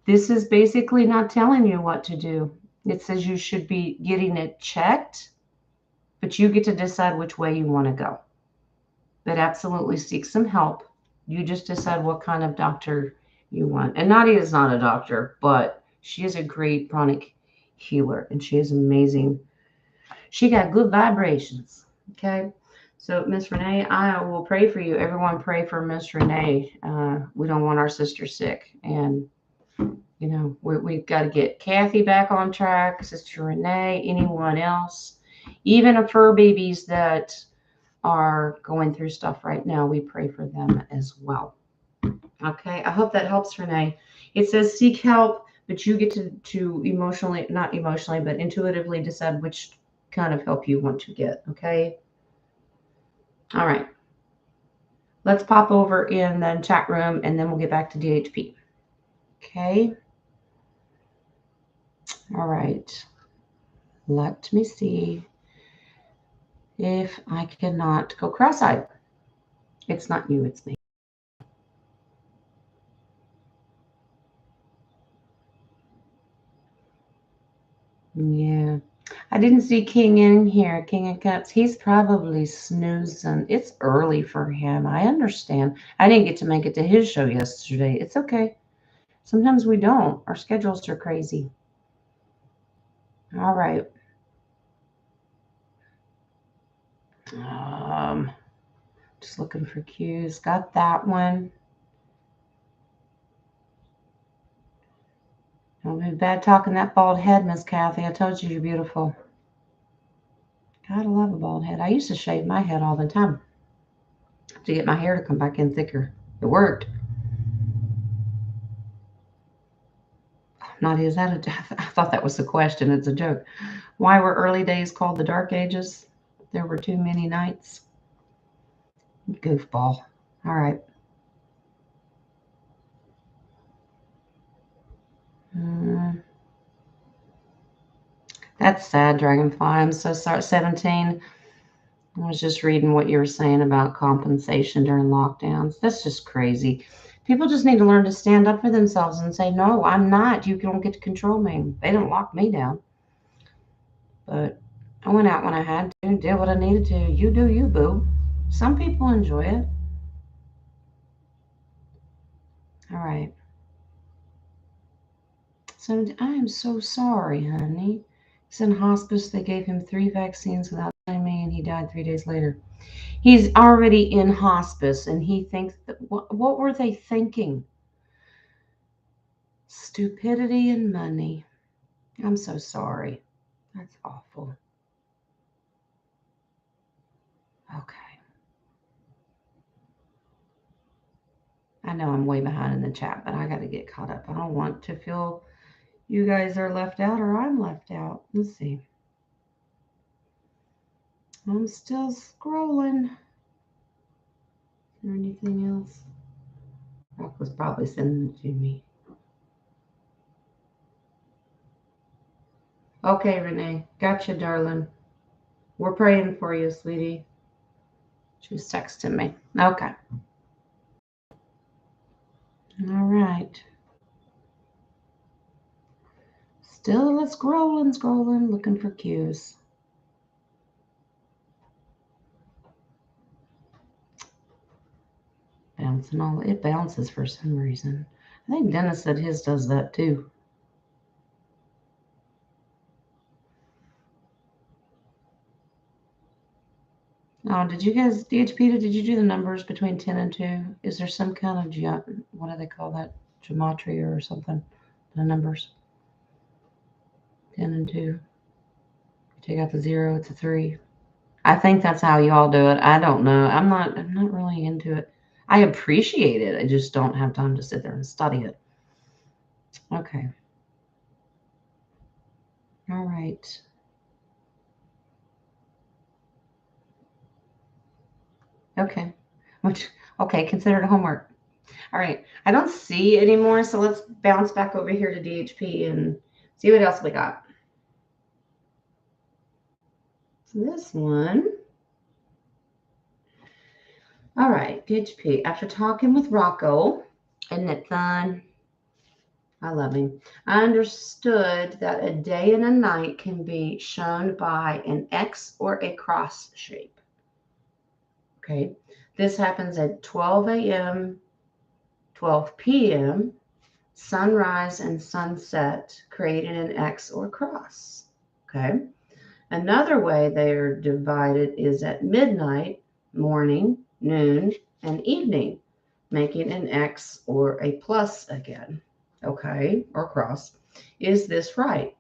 This is basically not telling you what to do. It says you should be getting it checked, but you get to decide which way you want to go. But absolutely seek some help. You just decide what kind of doctor you want. And Nadia is not a doctor, but She is a great pranic healer, and she is amazing. She got good vibrations. Okay. So, Miss Renee, I will pray for you. Everyone pray for Miss Renee. We don't want our sister sick. And, we've got to get Kathy back on track, Sister Renee, anyone else, even the fur babies that are going through stuff right now. We pray for them as well. Okay. I hope that helps, Renee. It says seek help, but you get to emotionally, not emotionally, but intuitively decide which kind of help you want to get. Okay. All right. Let's pop over in the chat room and then we'll get back to DHP. Okay. All right. Let me see if I cannot go cross-eyed. It's not you, it's me. Yeah. I didn't see King in here. King of Cups. He's probably snoozing. It's early for him. I understand. I didn't get to make it to his show yesterday. It's okay. Sometimes we don't. Our schedules are crazy. All right. Just looking for cues. Got that one. Don't be bad talking that bald head, Miss Kathy. I told you you're beautiful. Gotta love a bald head. I used to shave my head all the time to get my hair to come back in thicker. It worked. Nadia, is that I thought that was the question. It's a joke. Why were early days called the Dark Ages? There were too many nights. Goofball. All right. That's sad, Dragonfly. I'm so sorry. 17. I was just reading what you were saying about compensation during lockdowns. That's just crazy. People just need to learn to stand up for themselves and say, no, I'm not. You don't get to control me. They don't lock me down. But I went out when I had to, did what I needed to. You do you, boo. Some people enjoy it. All right. So I am so sorry, honey. He's in hospice. They gave him 3 vaccines without telling me, and he died 3 days later. He's already in hospice, and he thinks that what were they thinking? Stupidity and money. I'm so sorry. That's awful. Okay. I know I'm way behind in the chat, but I got to get caught up. I don't want to feel you guys are left out or I'm left out. Let's see. I'm still scrolling. Is there anything else? Rock was probably sending it to me. Okay, Renee. Gotcha, darling. We're praying for you, sweetie. She was texting me. Okay. All right. Still scrolling, looking for cues. Bouncing all it bounces for some reason. I think Dennis said his does that too. Oh, did you guys, DHP, did you do the numbers between 10 and 2? Is there some kind of, what do they call that? Gematria or something? The numbers? 10 and 2. Take out the 0, it's a 3. I think that's how you all do it. I don't know. I'm not really into it. I appreciate it. I just don't have time to sit there and study it. Okay. All right. Okay. Okay, consider it homework. All right. I don't see anymore, so let's bounce back over here to DHP and see what else we got. This one. All right, DHP. After talking with Rocco, isn't it fun? I love him. I understood that a day and a night can be shown by an X or a cross shape. Okay. This happens at 12 a.m., 12 p.m., sunrise and sunset, creating an X or cross. Okay. Another way they are divided is at midnight, morning, noon, and evening, making an X or a plus again. Okay, or cross. Is this right?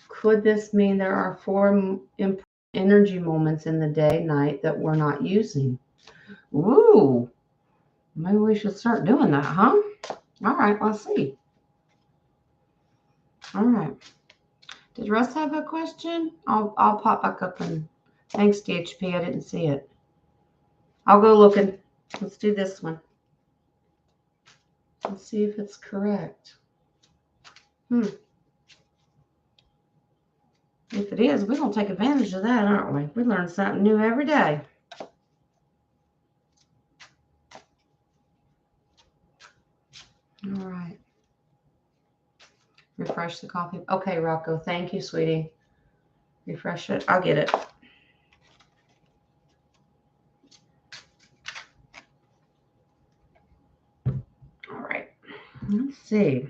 Could this mean there are four important energy moments in the day, night that we're not using? Ooh, maybe we should start doing that, huh? All right, let's see. All right. Did Russ have a question? I'll pop back up and thanks, DHP. I didn't see it. I'll go looking. Let's do this one. Let's see if it's correct. If it is, we're going to take advantage of that, aren't we? We learn something new every day. All right. Refresh the coffee. Okay, Rocco. Thank you, sweetie. Refresh it. I'll get it. All right. Let's see.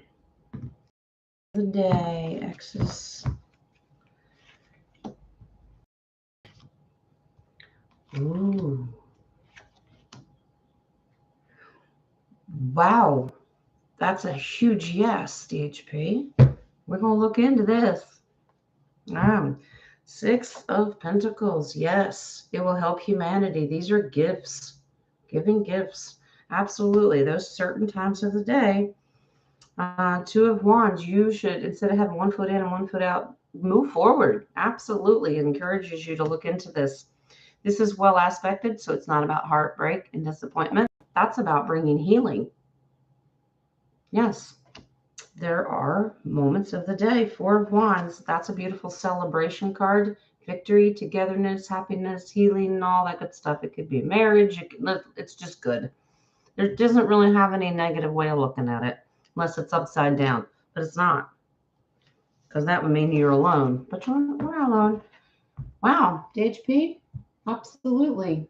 The day, X's. Ooh. Wow. That's a huge yes, DHP. We're going to look into this. 6 of Pentacles. Yes, it will help humanity. These are gifts, giving gifts. Absolutely. Those certain times of the day. 2 of Wands, you should, instead of having one foot in and one foot out, move forward. Absolutely. It encourages you to look into this. This is well aspected, so it's not about heartbreak and disappointment. That's about bringing healing. Yes. There are moments of the day. 4 of Wands. That's a beautiful celebration card. Victory, togetherness, happiness, healing, and all that good stuff. It could be marriage. It's just good. It doesn't really have any negative way of looking at it, unless it's upside down. But it's not, because that would mean you're alone. But we're not alone. Wow, DHP? Absolutely.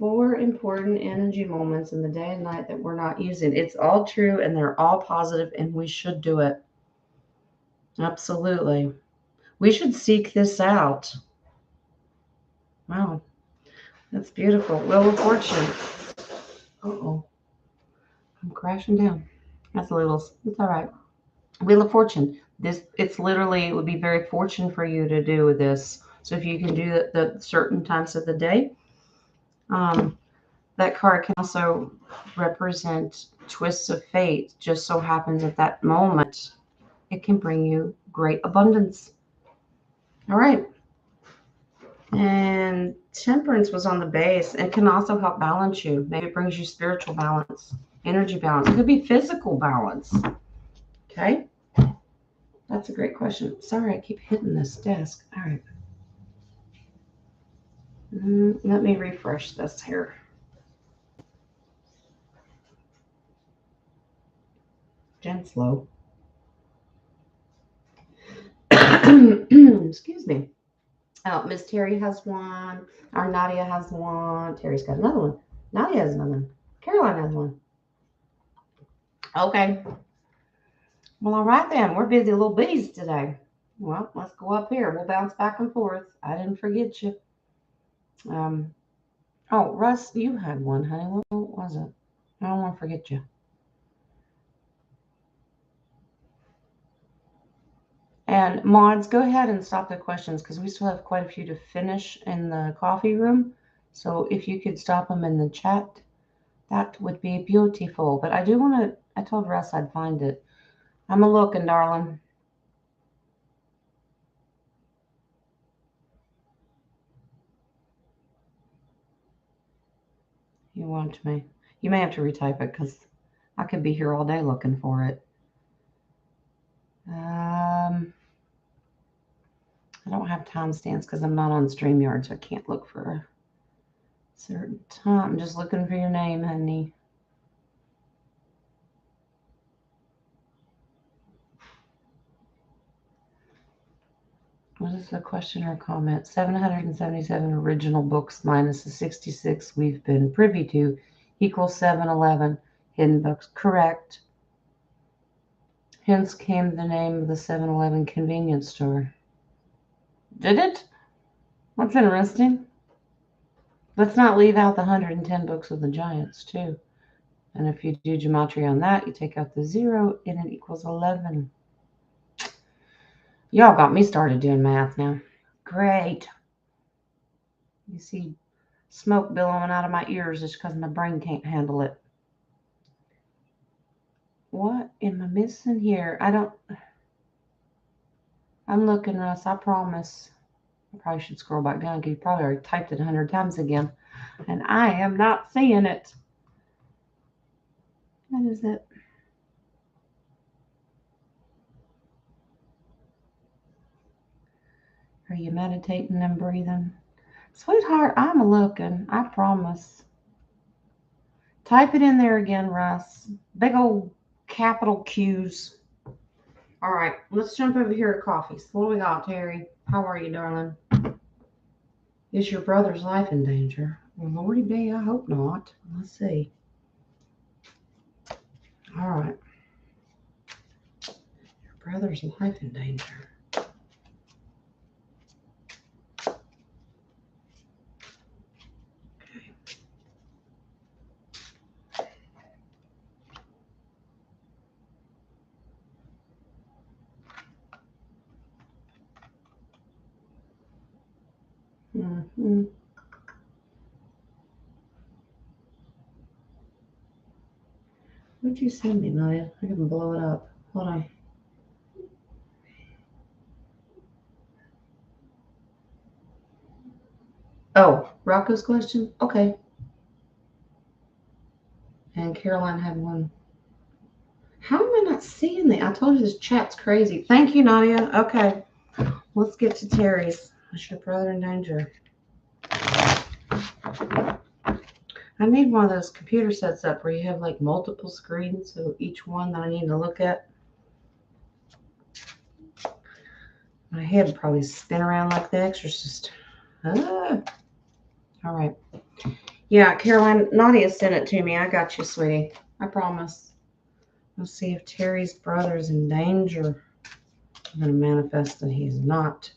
4 important energy moments in the day and night that we're not using. It's all true and they're all positive, and we should do it. Absolutely. We should seek this out. Wow. That's beautiful. Wheel of Fortune. Uh-oh. I'm crashing down. That's a little, it's all right. Wheel of Fortune. It's literally, it would be very fortunate for you to do this. So if you can do the certain times of the day, that card can also represent twists of fate. Just so happens at that moment, it can bring you great abundance. All right. And Temperance was on the base and can also help balance you. Maybe it brings you spiritual balance, energy balance. It could be physical balance. Okay. That's a great question. Sorry, I keep hitting this desk. All right. Let me refresh this here. Jen slow. Excuse me. Oh, Miss Terry has one. Our Nadia has one. Terry's got another one. Nadia has another one. Caroline has one. Okay. Well, all right then. We're busy little bees today. Well, let's go up here. We'll bounce back and forth. I didn't forget you. Oh, Russ, you had one, honey. What was it? I don't want to forget you. And mods, go ahead and stop the questions because we still have quite a few to finish in the coffee room. So if you could stop them in the chat, that would be beautiful. But I do want to, I told Russ I'd find it. I'm a looking, darling. You want me? You may have to retype it because I could be here all day looking for it. I don't have timestamps because I'm not on StreamYard, so I can't look for a certain time. I'm just looking for your name, honey. What is the question or comment? 777 original books minus the 66 we've been privy to equals 711. Hidden books. Correct. Hence came the name of the 7-Eleven convenience store. Did it? That's interesting. Let's not leave out the 110 books of the giants, too. And if you do gematria on that, you take out the 0 and it equals 11. Y'all got me started doing math now. Great. You see smoke billowing out of my ears just because my brain can't handle it. What am I missing here? I'm looking, Russ, I promise. I probably should scroll back down because you probably already typed it 100 times again. And I am not seeing it. What is it? Are you meditating and breathing? Sweetheart, I'm looking. I promise. Type it in there again, Russ. Big old capital Q's. All right, let's jump over here to coffees. What do we got, Terry? How are you, darling? Is your brother's life in danger? Well, Lordy be, I hope not. Let's see. All right. Your brother's life in danger. Mm-hmm. What'd you send me, Nadia? I can blow it up. Hold on. Oh, Rocco's question? Okay. And Caroline had one. How am I not seeing that? I told you this chat's crazy. Thank you, Nadia. Okay. Let's get to Terry's. Is your brother in danger? I need one of those computer sets up where you have like multiple screens, so each one that I need to look at. My head would probably spin around like the exorcist. Ah. All right. Yeah, Caroline, Nadia sent it to me. I got you, sweetie. I promise. Let's see if Terry's brother's in danger. I'm going to manifest that he's not.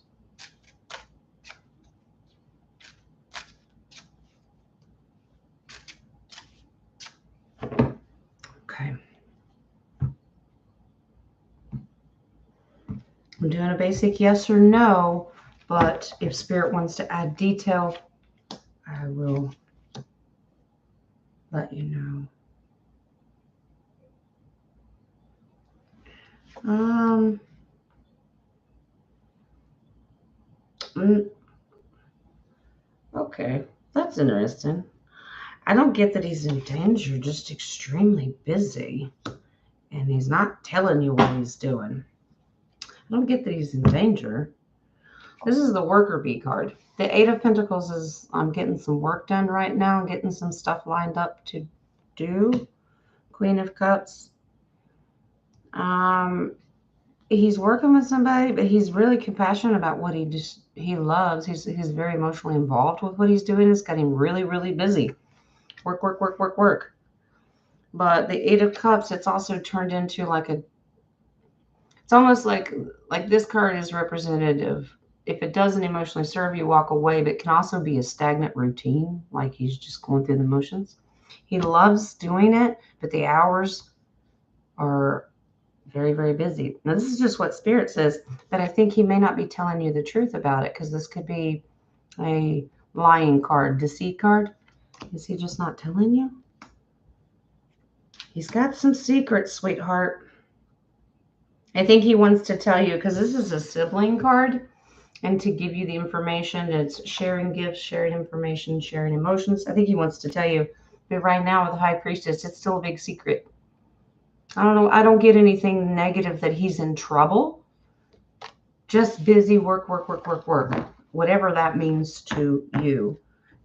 Okay. I'm doing a basic yes or no, but if Spirit wants to add detail, I will let you know. Okay, that's interesting. I don't get that he's in danger, just extremely busy. And he's not telling you what he's doing. I don't get that he's in danger. This is the worker bee card. The Eight of Pentacles is I'm getting some work done right now. I'm getting some stuff lined up to do. Queen of Cups. He's working with somebody, but he's really compassionate about what he loves. He's very emotionally involved with what he's doing. It's got him really, really busy. Work, work, work, work, work. But the Eight of Cups, it's also turned into like it's almost like this card is representative. If it doesn't emotionally serve you, walk away, but it can also be a stagnant routine, like he's just going through the motions. He loves doing it, but the hours are very, very busy. Now, this is just what Spirit says, but I think he may not be telling you the truth about it because this could be a lying card, deceit card. Is he just not telling you? He's got some secrets, sweetheart. I think he wants to tell you because this is a sibling card and to give you the information. It's sharing gifts, sharing information, sharing emotions. I think he wants to tell you, but right now with the High Priestess, it's still a big secret. I don't know. I don't get anything negative that he's in trouble. Just busy work, work, work, work, work. Whatever that means to you.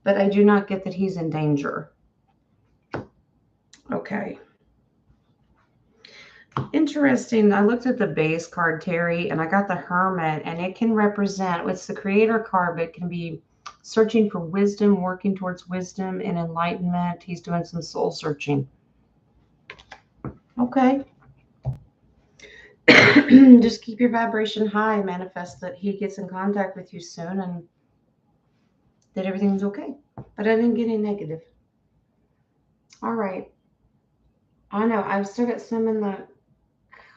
But I do not get that he's in danger. Okay. Interesting. I looked at the base card, Terry, and I got the Hermit, and it can represent, it's the Creator card, but it can be searching for wisdom, working towards wisdom and enlightenment. He's doing some soul searching. Okay. Just keep your vibration high. Manifest that he gets in contact with you soon and that everything's okay. But I didn't get any negative. All right. I know. I've still got some in the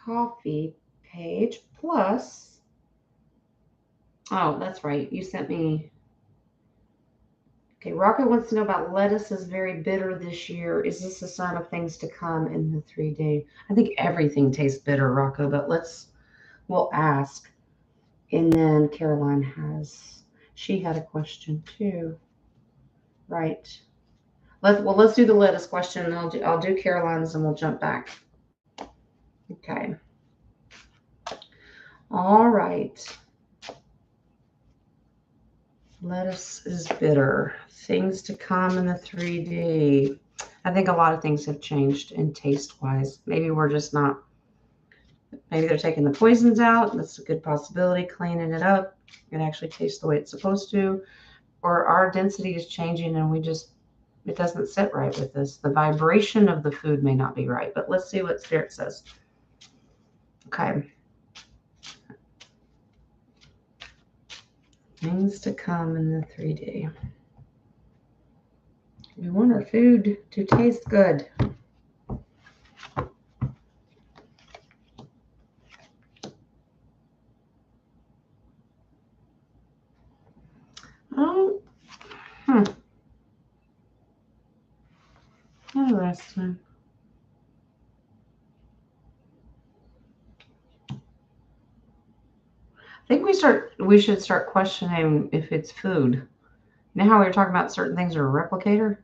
coffee page. Plus, oh, that's right. You sent me. Okay, Rocco wants to know about lettuce is very bitter this year. Is this a sign of things to come in the 3 day? I think everything tastes bitter, Rocco, but we'll ask. And then Caroline she had a question too. Right. Let's do the lettuce question and I'll do Caroline's and we'll jump back. Okay. All right. Lettuce is bitter. Things to come in the 3D. I think a lot of things have changed in taste wise. Maybe we're just not, maybe they're taking the poisons out. That's a good possibility. Cleaning it up. It actually tastes the way it's supposed to. Or our density is changing and it doesn't sit right with us. The vibration of the food may not be right, but let's see what Spirit says. Okay. Things to come in the 3D. We want our food to taste good. Oh, interesting. I think we should start questioning if it's food. Now how we were talking about certain things are a replicator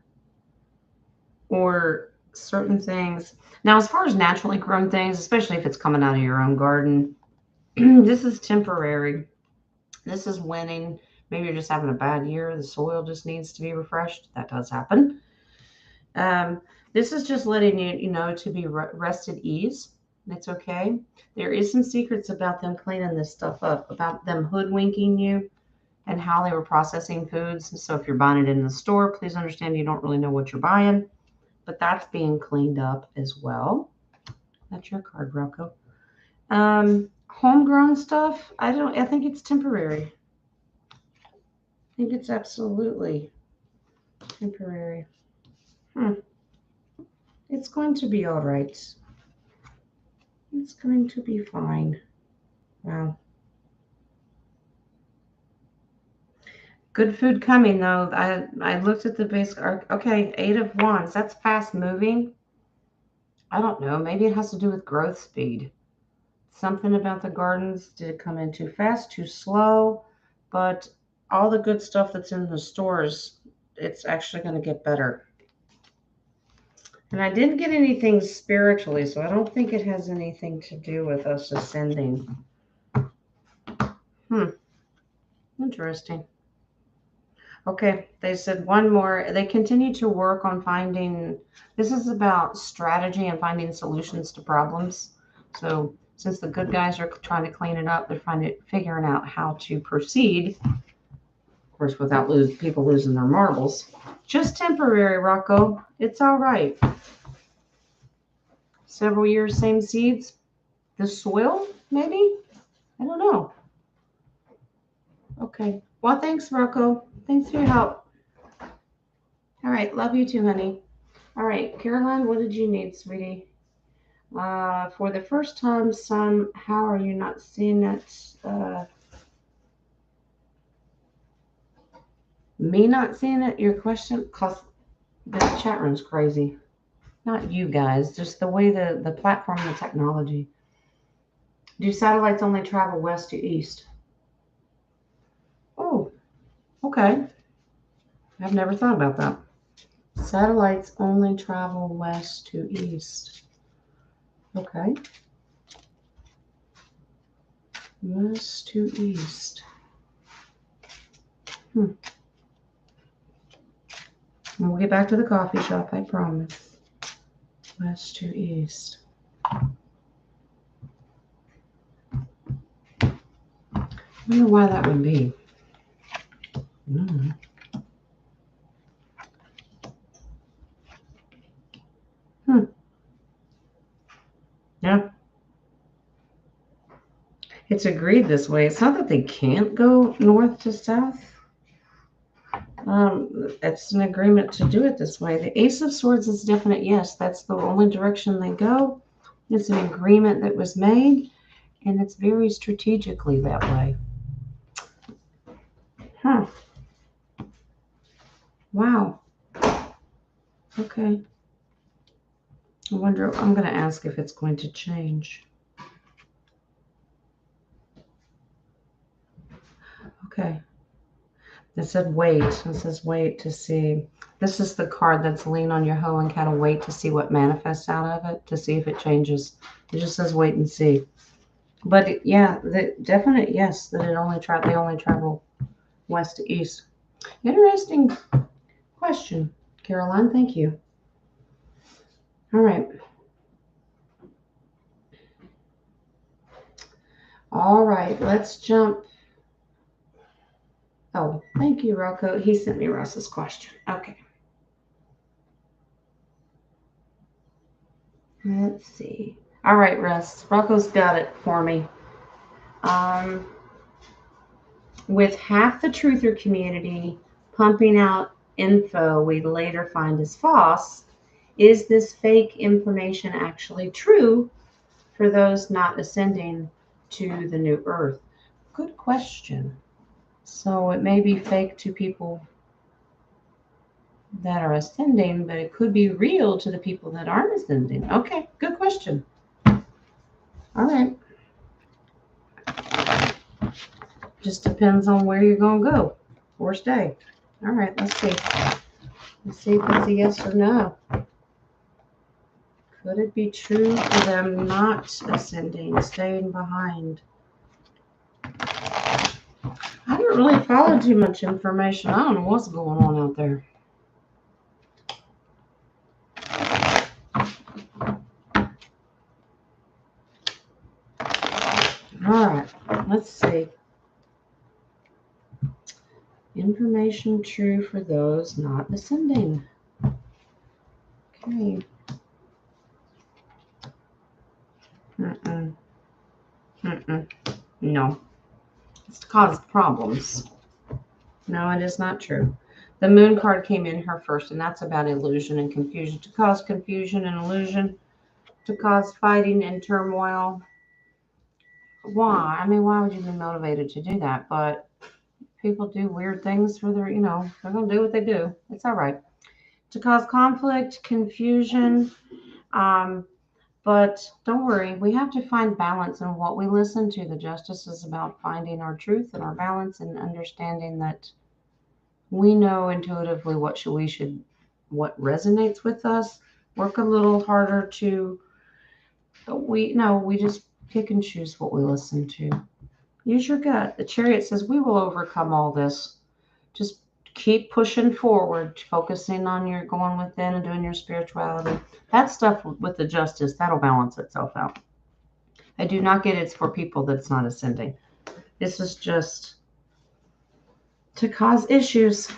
or certain things. Now, as far as naturally grown things, especially if it's coming out of your own garden, this is temporary. This is winning. Maybe you're just having a bad year. The soil just needs to be refreshed. That does happen. This is just letting you know to be rest at ease. It's okay. There is some secrets about them cleaning this stuff up, about them hoodwinking you and how they were processing foods. So if you're buying it in the store, please understand you don't really know what you're buying, but that's being cleaned up as well. That's your card, Rocco. Homegrown stuff, I think it's temporary. I think it's absolutely temporary. It's going to be all right. It's going to be fine. Wow. Good food coming though. I looked at the base. Okay, 8 of Wands. That's fast moving. I don't know. Maybe it has to do with growth speed. Something about the gardens. Did it come in too fast, too slow? But all the good stuff that's in the stores, it's actually going to get better. And I didn't get anything spiritually, so I don't think it has anything to do with us ascending. Interesting. Okay, they said one more. They continue to work on finding, this is about strategy and finding solutions to problems. So since the good guys are trying to clean it up, they're figuring out how to proceed, of course, without people losing their marbles. Just temporary, Rocco. It's all right. Several years, same seeds. The soil, maybe? I don't know. Okay. Well, thanks, Rocco. Thanks for your help. All right. Love you too, honey. All right, Caroline, what did you need, sweetie? For the first time, how are you not seeing it? Me not seeing it? Your question? Because the chat room's crazy. Not you guys, just the way the platform and the technology. Do satellites only travel west to east? Oh, okay. I've never thought about that. Satellites only travel west to east. Okay. West to east. We'll get back to the coffee shop, I promise. West to east. I wonder why that would be. Yeah. It's agreed this way. It's not that they can't go north to south. It's an agreement to do it this way. The Ace of Swords is definite. Yes, that's the only direction they go. It's an agreement that was made, and it's very strategically that way. Huh. Wow. Okay. I wonder, I'm going to ask if it's going to change. Okay. It said wait. It says wait to see. This is the card that's lean on your hoe and kind of wait to see what manifests out of it, to see if it changes. It just says wait and see. But yeah, the definite yes that they only travel west to east. Interesting question, Caroline. Thank you. All right. All right. Let's jump. Oh, thank you, Rocco. He sent me Russ's question. Okay. Let's see. All right, Russ. Rocco's got it for me. Um, with half the truther community pumping out info we later find is false, is this fake information actually true for those not ascending to the new earth? Good question. So it may be fake to people that are ascending, but it could be real to the people that aren't ascending. Okay, good question. All right. Just depends on where you're going to go or stay. All right, let's see. Let's see if it's a yes or no. Could it be true for them not ascending, staying behind? I don't really follow too much information. I don't know what's going on out there. All right, let's see. Information true for those not ascending. Okay. Mm-mm. Mm-mm. No. It's to cause problems. No, it is not true. The moon card came in her first, and that's about illusion and confusion. To cause confusion and illusion, to cause fighting and turmoil. Why? I mean, why would you be motivated to do that? But people do weird things for their, they're going to do what they do. It's all right. To cause conflict, confusion. But don't worry, we have to find balance in what we listen to. The justice is about finding our truth and our balance and understanding that we know intuitively what resonates with us. Work a little harder to, we just pick and choose what we listen to. Use your gut. The Chariot says we will overcome all this. Just keep pushing forward, focusing on your going within and doing your spirituality. That stuff with the justice, that'll balance itself out. I do not get it's for people that's not ascending. This is just to cause issues.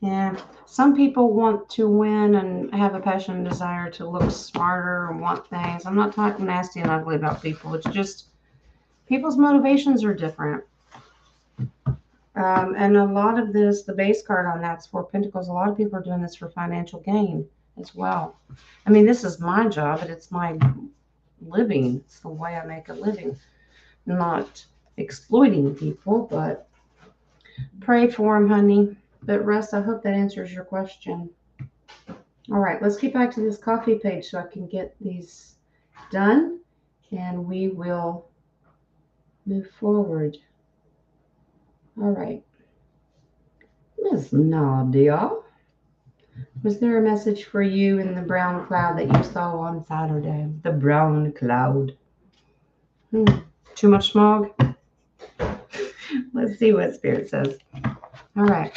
Yeah. Some people want to win and have a passion and desire to look smarter and want things. I'm not talking nasty and ugly about people. It's just people's motivations are different. And a lot of this, the base card on that's Four Pentacles. A lot of people are doing this for financial gain as well. I mean, this is my job, but it's my living. It's the way I make a living. Not exploiting people, but pray for them, honey. But Russ, I hope that answers your question. All right, let's get back to this coffee page so I can get these done, and we will move forward. All right. Miss Nadia, was there a message for you in the brown cloud that you saw on Saturday? The brown cloud. Too much smog? Let's see what Spirit says. All right.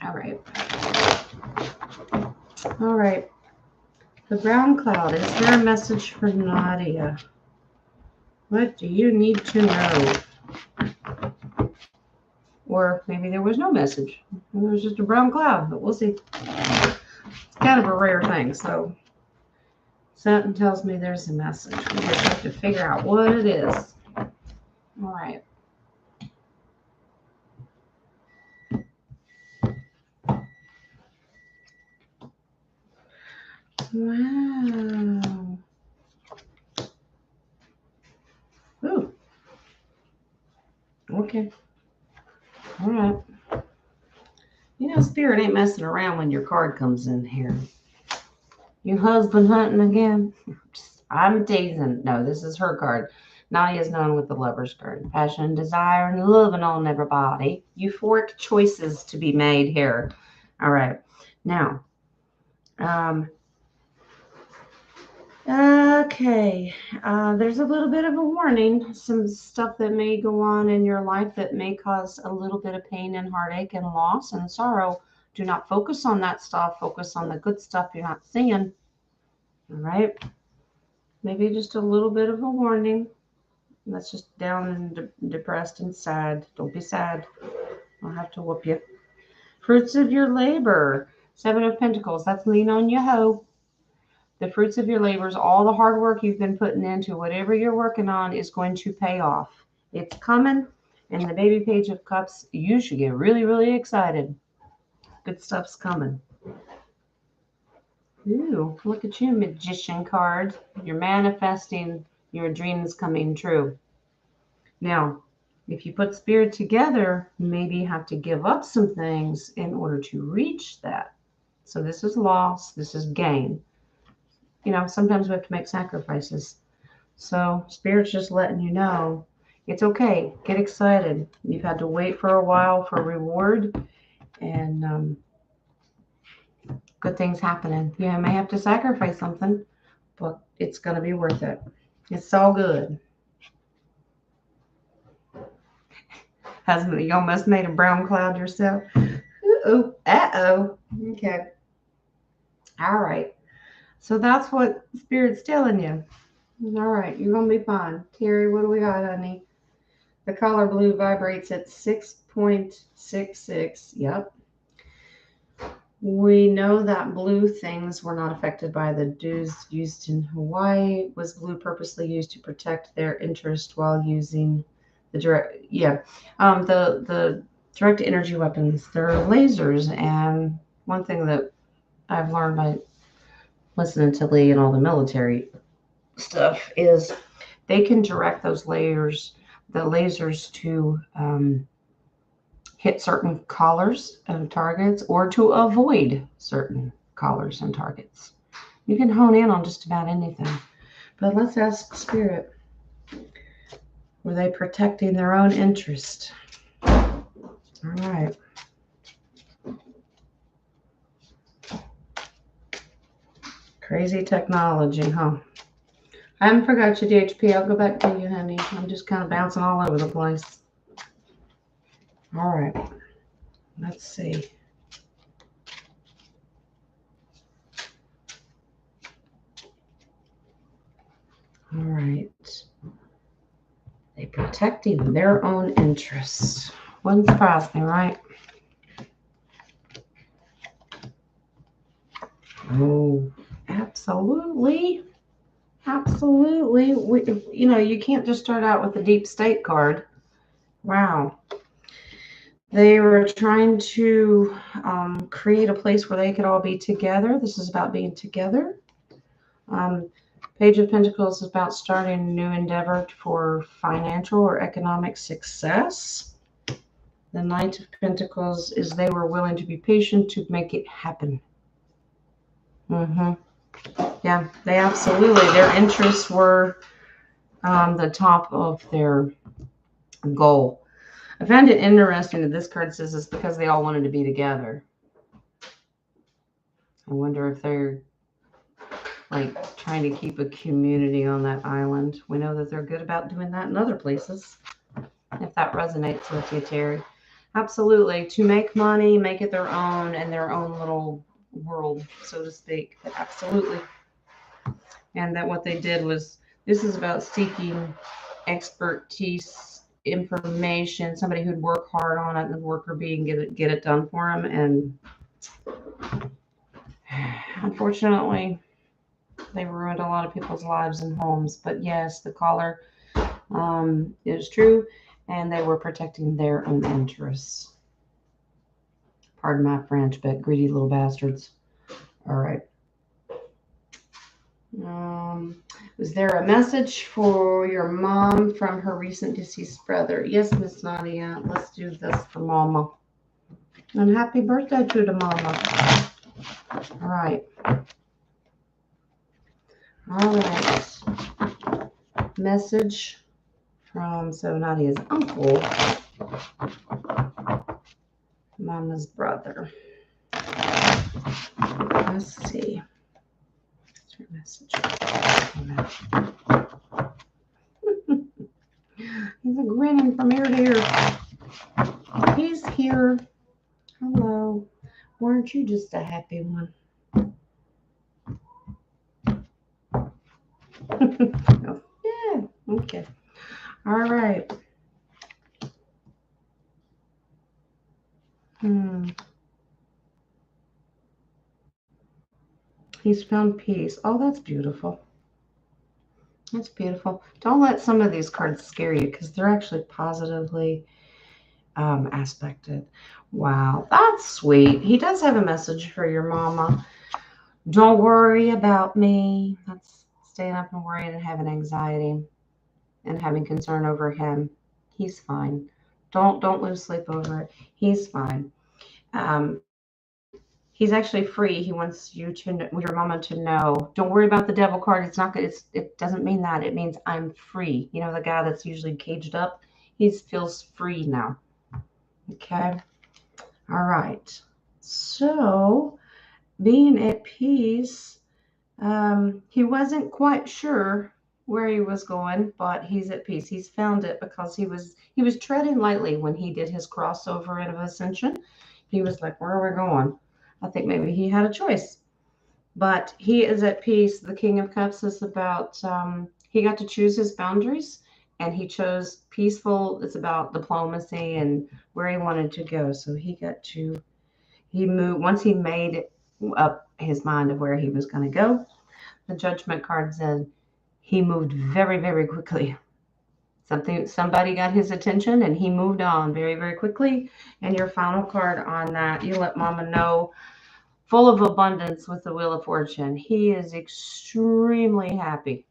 All right. All right. The brown cloud. Is there a message for Nadia? What do you need to know? Or maybe there was no message. It was just a brown cloud, but we'll see. It's kind of a rare thing, so Something tells me there's a message. We just have to figure out what it is. All right. Wow. Ooh. Okay. All right. You know, Spirit ain't messing around when your card comes in here. You husband hunting again? I'm teasing. No, this is her card. Nadia is known with the Lover's card. Passion, desire, and loving on everybody. Euphoric choices to be made here. All right. Now, okay. There's a little bit of a warning. Some stuff that may go on in your life that may cause a little bit of pain and heartache and loss and sorrow. Do not focus on that stuff. Focus on the good stuff you're not seeing. All right. Maybe just a little bit of a warning. That's just down and depressed and sad. Don't be sad. I'll have to whoop you. Fruits of your labor. 7 of Pentacles. That's lean on your hoe. The fruits of your labors, all the hard work you've been putting into whatever you're working on is going to pay off. It's coming. And the baby Page of Cups, you should get really, really excited. Good stuff's coming. Ooh, look at you, Magician card. You're manifesting your dreams coming true. Now, if you put Spirit together, maybe you have to give up some things in order to reach that. So this is loss. This is gain. You know, sometimes we have to make sacrifices. So Spirit's just letting you know it's okay. Get excited. You've had to wait for a while for reward, and good things happening. You may have to sacrifice something, but it's going to be worth it. It's all good. You almost made a brown cloud yourself. Uh-oh. Uh-oh. Okay. All right. So that's what Spirit's telling you. All right. You're going to be fine. Terry, what do we got, honey? The color blue vibrates at 6.66. Yep. We know that blue things were not affected by the dews used in Hawaii. Was blue purposely used to protect their interest while using the direct? Yeah, the direct energy weapons. They're lasers, and one thing that I've learned by listening to Lee and all the military stuff is they can direct those lasers to hit certain collars and targets or to avoid certain collars and targets. You can hone in on just about anything. But let's ask Spirit. Were they protecting their own interest? All right. Crazy technology, huh? I haven't forgot you, DHP. I'll go back to you, honey. I'm just kind of bouncing all over the place. All right. Let's see. All right. They're protecting their own interests. Wouldn't surprise me, right? Oh, absolutely. Absolutely. You can't just start out with a deep state card. Wow. They were trying to create a place where they could all be together. This is about being together. Page of Pentacles is about starting a new endeavor for financial or economic success. The Knight of Pentacles is they were willing to be patient to make it happen. Yeah, they absolutely. Their interests were the top of their goal. I found it interesting that this card says it's because they all wanted to be together. I wonder if they're like trying to keep a community on that island. We know that they're good about doing that in other places. If that resonates with you, Terry. Absolutely. To make money, make it their own and their own little world, so to speak. But absolutely. And that what they did was, this is about seeking expertise, information, somebody who'd work hard on it, and the worker bee and get it done for them. And unfortunately, They ruined a lot of people's lives and homes. But yes, the caller is true, and they were protecting their own interests. Pardon my French, but greedy little bastards. All right. Was there a message for your mom from her recent deceased brother? Yes, Miss Nadia. Let's do this for Mama. And happy birthday to the Mama. All right. All right. Message from Nadia's uncle, Mama's brother. Let's see. What's your message? He's a grinning from ear to ear. He's here. Hello. Weren't you just a happy one? Yeah. Okay. All right. He's found peace. Oh, that's beautiful. That's beautiful. Don't let some of these cards scare you because they're actually positively aspected. Wow, that's sweet. He does have a message for your mama. Don't worry about me. That's staying up and worrying and having anxiety and having concern over him. He's fine. Don't lose sleep over it. He's fine. Um, he's actually free. He wants you to your mama to know. Don't worry about the devil card. It's not good. It doesn't mean that. It means I'm free. You know, the guy that's usually caged up, he feels free now. Okay. All right. So being at peace, he wasn't quite sure where he was going, but he's at peace. He's found it because he was treading lightly when he did his crossover of ascension. He was like, where are we going? I think maybe he had a choice, but he is at peace. The King of Cups is about he got to choose his boundaries, and he chose peaceful. It's about diplomacy and where he wanted to go. So he moved once he made up his mind of where he was going to go. The Judgment card said he moved very, very quickly. Somebody got his attention, and he moved on very, very quickly. And your final card on that, you let Mama know, full of abundance with the Wheel of Fortune. He is extremely happy.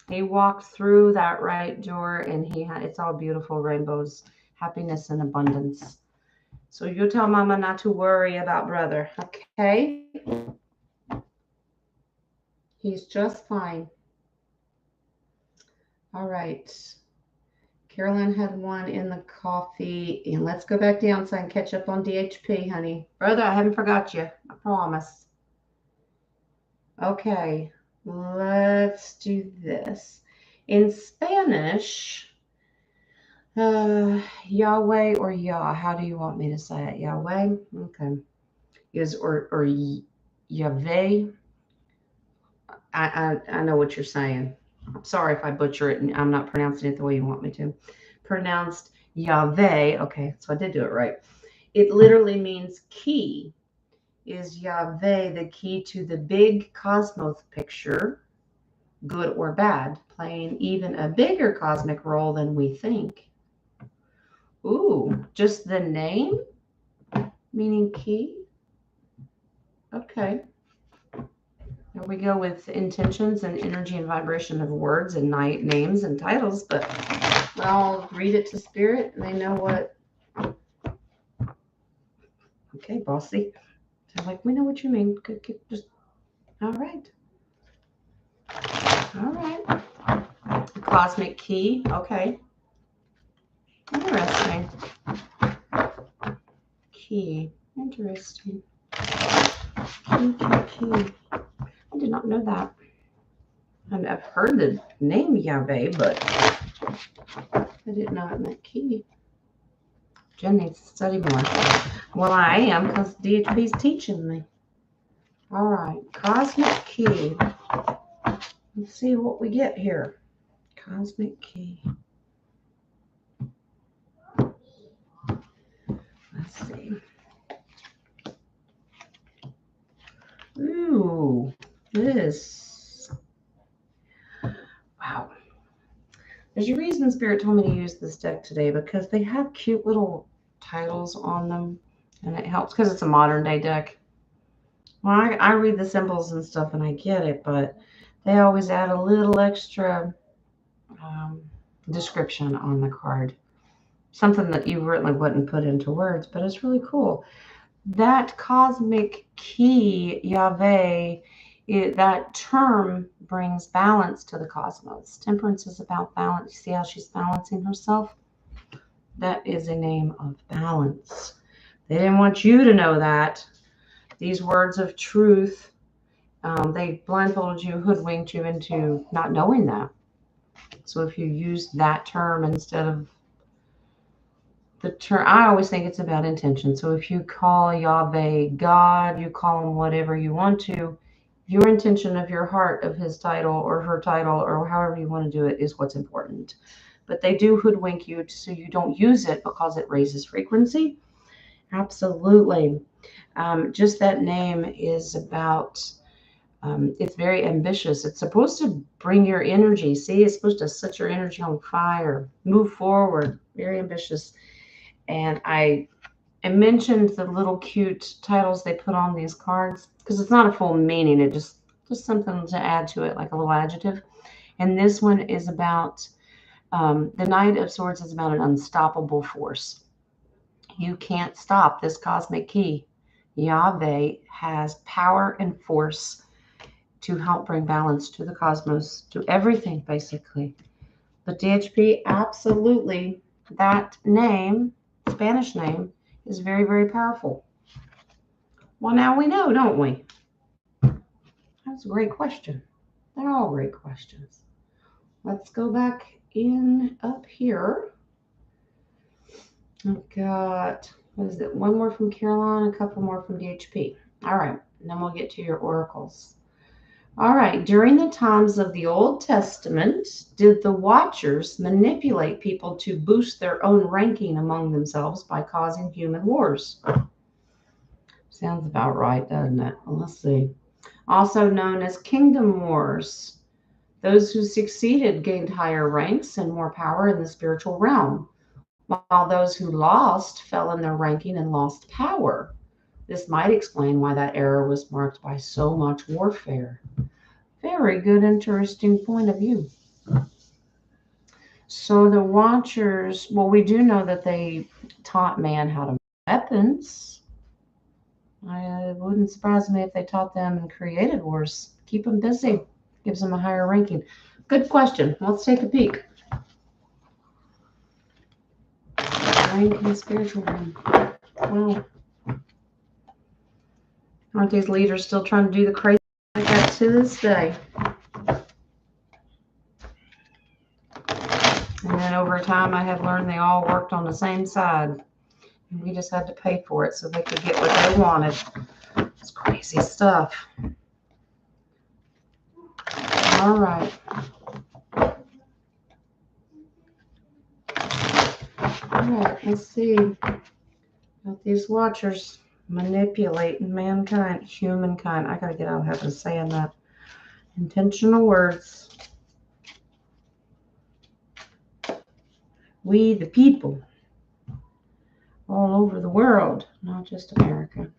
He walked through that right door, and it's all beautiful rainbows, happiness and abundance. So you tell Mama not to worry about brother, okay? He's just fine. All right. Carolyn had one in the coffee. And let's go back down so I can catch up on DHP, honey. Brother, I haven't forgot you. I promise. Okay. Let's do this. In Spanish, Yahweh or Yah, how do you want me to say it? Yahweh? Okay. Or Yahweh? I know what you're saying. I'm sorry if I butcher it and I'm not pronouncing it the way you want me to. Pronounced Yahweh. Okay, so I did do it right. It literally means key. Is Yahweh the key to the big cosmos picture, good or bad, playing even a bigger cosmic role than we think? Ooh, just the name, meaning key? Okay. There we go with intentions and energy and vibration of words and names and titles, but I'll read it to spirit and they know what. Okay, bossy. They're like, we know what you mean. Just all right. All right. Cosmic key. Okay. Interesting. Key. Interesting. Key. I did not know that. And I've heard the name Yahweh, but I didn't know it meant key. Jen needs to study more. Well, I am because DHP's teaching me. All right. Cosmic key. Let's see what we get here. Cosmic key. Let's see. Ooh, this reason Spirit told me to use this deck today, because they have cute little titles on them, and it helps because it's a modern day deck. Well, I read the symbols and stuff and I get it, but they always add a little extra um, description on the card. Something that you really wouldn't put into words, but it's really cool. That cosmic key, Yahweh, that term brings balance to the cosmos. Temperance is about balance. You see how she's balancing herself? That is a name of balance. They didn't want you to know that. These words of truth, they blindfolded you, hoodwinked you into not knowing that. So if you use that term instead of the term, I always think it's about intention. So if you call Yahweh God, you call him whatever you want to, your intention of your heart, of his title or her title, or however you want to do it, is what's important. But they do hoodwink you so you don't use it because it raises frequency. Absolutely. Just that name is about, it's very ambitious. It's supposed to bring your energy. See, it's supposed to set your energy on fire, move forward, very ambitious. And I mentioned the little cute titles they put on these cards because it's not a full meaning. It just something to add to it, like a little adjective. And this one is about the Knight of Swords is about an unstoppable force. You can't stop this cosmic key. Yahweh has power and force to help bring balance to the cosmos, to everything, basically. But DHP, absolutely, that name, Spanish name, is very, very powerful. Well, now we know, don't we? That's a great question. They're all great questions. Let's go back in up here. I've got, what is it? One more from Caroline, a couple more from DHP. All right, and then we'll get to your oracles. All right, during the times of the Old Testament, did the Watchers manipulate people to boost their own ranking among themselves by causing human wars? Sounds about right, doesn't it? Well, let's see. Also known as kingdom wars. Those who succeeded gained higher ranks and more power in the spiritual realm, while those who lost fell in their ranking and lost power. This might explain why that era was marked by so much warfare. Very good, interesting point of view. So the Watchers, well, we do know that they taught man how to make weapons. It wouldn't surprise me if they taught them and created wars. Keep them busy. Gives them a higher ranking. Good question. Let's take a peek. Ranking spiritual realm. Wow. Aren't these leaders still trying to do the crazy like that to this day? And then over time, I have learned they all worked on the same side. And we just had to pay for it so they could get what they wanted. It's crazy stuff. All right. All right, let's see. Got these Watchers manipulating mankind, humankind. I gotta get out of having saying that. Intentional words. We the people. All over the world, not just America.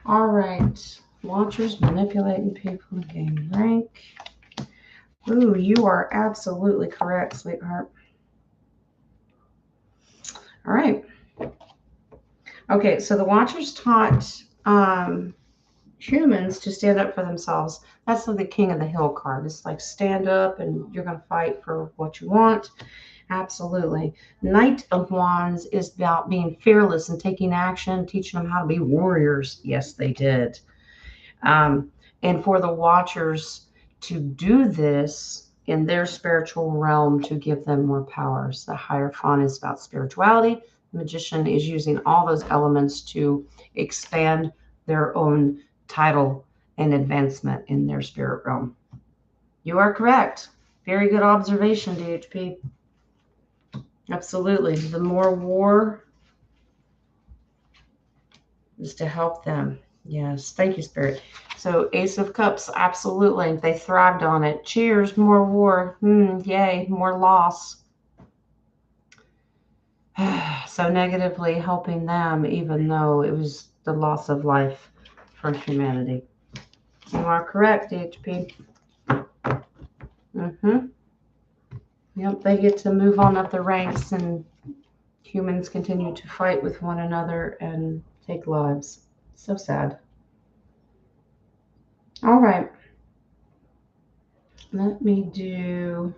All right. Watchers manipulating people to gain rank. Ooh, you are absolutely correct, sweetheart. All right. Okay, so the Watchers taught humans to stand up for themselves. That's the King of the Hill card. It's like stand up and you're going to fight for what you want. Absolutely. Knight of Wands is about being fearless and taking action, teaching them how to be warriors. Yes, they did. And for the Watchers to do this in their spiritual realm to give them more powers. The Hierophant is about spirituality. The Magician is using all those elements to expand their own title and advancement in their spirit realm. You are correct. Very good observation, DHP. Absolutely. The more war is to help them. Yes. Thank you, Spirit. So Ace of Cups, absolutely. They thrived on it. Cheers. More war. Yay. More loss. so negatively helping them, even though it was the loss of life for humanity. You are correct, DHP. Mm-hmm. Yep, they get to move on up the ranks, and humans continue to fight with one another and take lives. So sad. All right. Let me do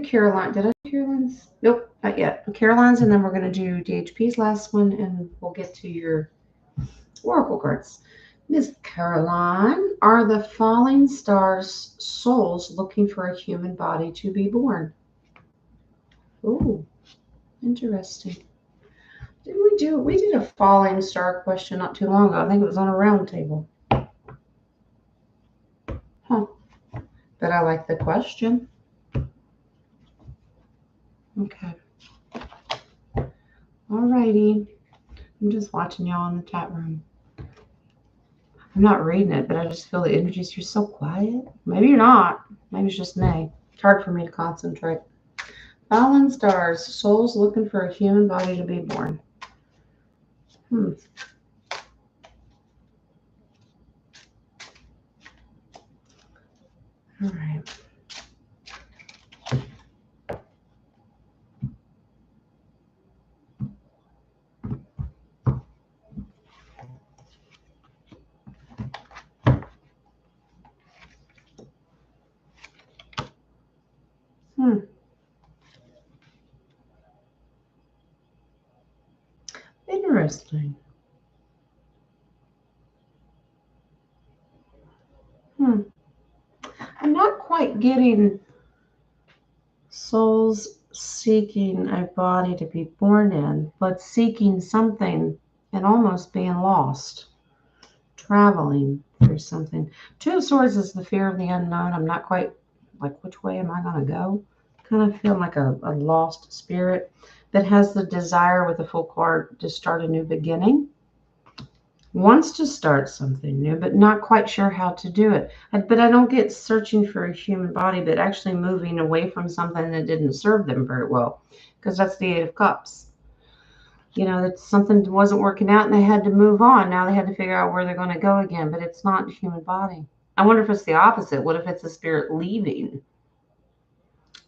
Caroline. Did I do Caroline's? Nope, not yet. Caroline's, and then we're going to do DHP's last one, and we'll get to your oracle cards. Miss Caroline, are the falling stars souls looking for a human body to be born? Ooh, interesting. We did a falling star question not too long ago. I think it was on a round table. Huh. But I like the question. Okay. Alrighty. I'm just watching y'all in the chat room. I'm not reading it, but I just feel the energies. You're so quiet. Maybe you're not. Maybe it's just me. It's hard for me to concentrate. Fallen stars, souls looking for a human body to be born. All right. Interesting. I'm not quite getting souls seeking a body to be born in, but seeking something and almost being lost, traveling through something. Two of Swords is the fear of the unknown. I'm not quite like, which way am I going to go? Kind of feel like a lost spirit that has the desire with a full card to start a new beginning. Wants to start something new, but not quite sure how to do it. But I don't get searching for a human body, but actually moving away from something that didn't serve them very well, because that's the Eight of Cups. That something wasn't working out and they had to move on. Now they had to figure out where they're going to go again, but it's not a human body. I wonder if it's the opposite. What if it's a spirit leaving?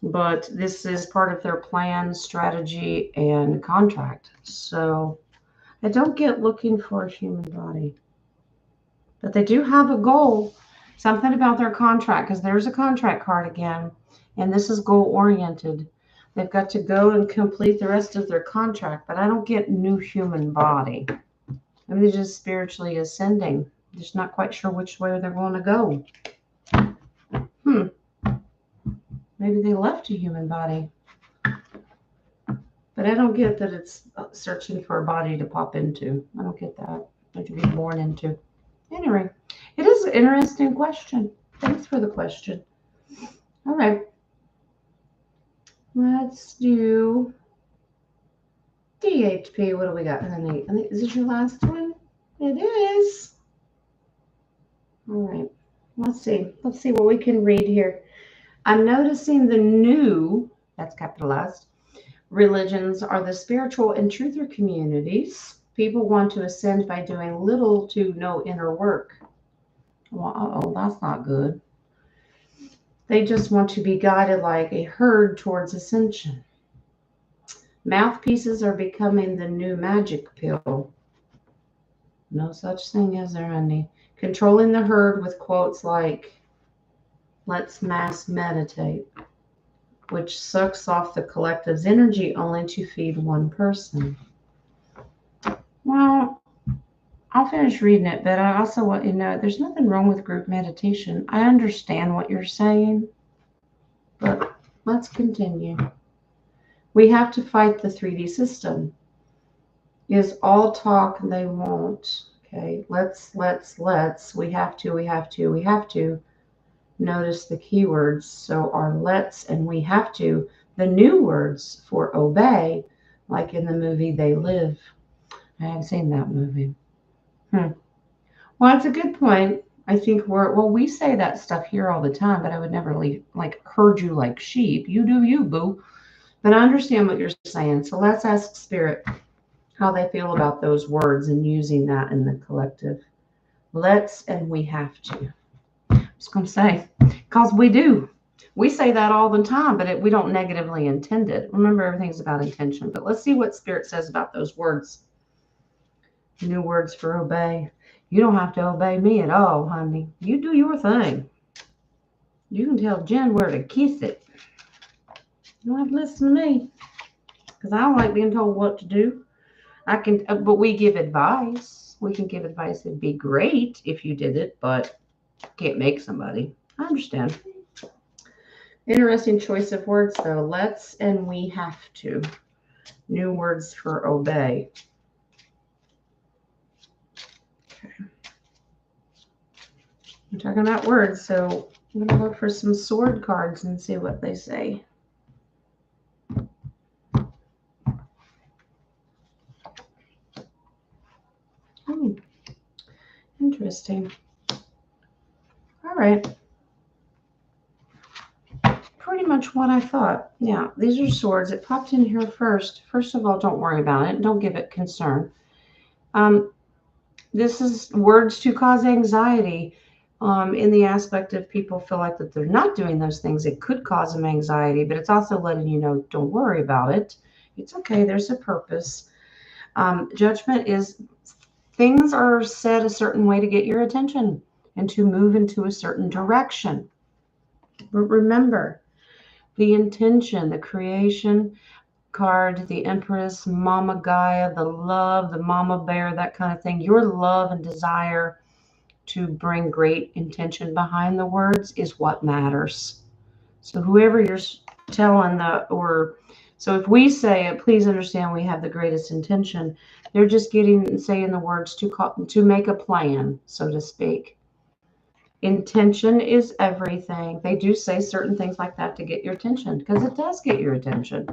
But this is part of their plan, strategy, and contract. So I don't get looking for a human body. But they do have a goal, something about their contract, because there's a contract card again, and this is goal-oriented. They've got to go and complete the rest of their contract, but I don't get new human body. Maybe they're just spiritually ascending. Just not quite sure which way they're going to go. Maybe they left a human body. But I don't get that it's searching for a body to pop into. I don't get that. Or to be born into. Anyway, it is an interesting question. Thanks for the question. All right. Let's do DHP. What do we got? Is this your last one? It is. All right. Let's see. Let's see what we can read here. I'm noticing the new, that's capitalized, religions are the spiritual and truther communities. People want to ascend by doing little to no inner work. Well, that's not good. They just want to be guided like a herd towards ascension. Mouthpieces are becoming the new magic pill. No such thing as there, honey. Controlling the herd with quotes like, let's mass meditate, which sucks off the collective's energy only to feed one person. Well, I'll finish reading it, but I also want you to know there's nothing wrong with group meditation. I understand what you're saying, but let's continue. We have to fight the 3D system. Is all talk they won't. Okay, let's. We have to. Notice the keywords. So our let's and we have to, the new words for obey, like in the movie They Live. I haven't seen that movie. Well, that's a good point. I think we say that stuff here all the time, but I would never herd you like sheep. You do you, boo. But I understand what you're saying. So let's ask Spirit how they feel about those words and using that in the collective. Let's and we have to. I'm just going to say, because we do. We say that all the time, but we don't negatively intend it. Remember, everything's about intention. But let's see what Spirit says about those words. New words for obey. You don't have to obey me at all, honey. You do your thing. You can tell Jen where to kiss it. You don't have to listen to me because I don't like being told what to do. I can, but we give advice. We can give advice. It'd be great if you did it, but can't make somebody. I understand. Interesting choice of words, though. Let's and we have to. New words for obey. Okay. We're talking about words, so I'm going to look for some sword cards and see what they say. Interesting. All right. Pretty much what I thought. Yeah, these are swords. It popped in here first. First of all, don't worry about it. Don't give it concern. This is words to cause anxiety. In the aspect of people feel like that they're not doing those things, it could cause them anxiety, but it's also letting you know, don't worry about it. It's okay. There's a purpose. Judgment is things are said a certain way to get your attention and to move into a certain direction. But remember, the intention, the creation card, the Empress, Mama Gaia, the love, the Mama Bear, that kind of thing. Your love and desire to bring great intention behind the words is what matters. So whoever you're telling so if we say it, please understand we have the greatest intention. They're just saying the words to make a plan, so to speak. Intention is everything. They do say certain things like that to get your attention because it does get your attention.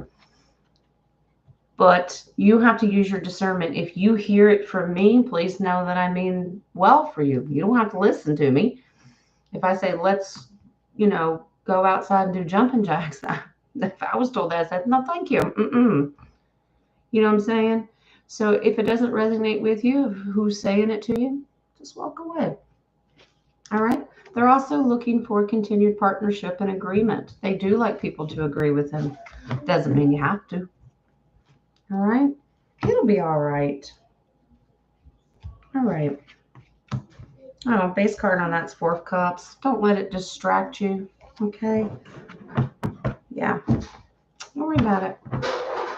But you have to use your discernment. If you hear it from me, please know that I mean well for you. You don't have to listen to me. If I say, let's, go outside and do jumping jacks, if I was told that, I said, no, thank you. Mm-mm. You know what I'm saying? So if it doesn't resonate with you, who's saying it to you, just walk away. All right. They're also looking for continued partnership and agreement. They do like people to agree with them. Doesn't mean you have to. All right. It'll be all right. All right. Oh, base card on that's 4 of Cups. Don't let it distract you. Okay. Yeah. Don't worry about it.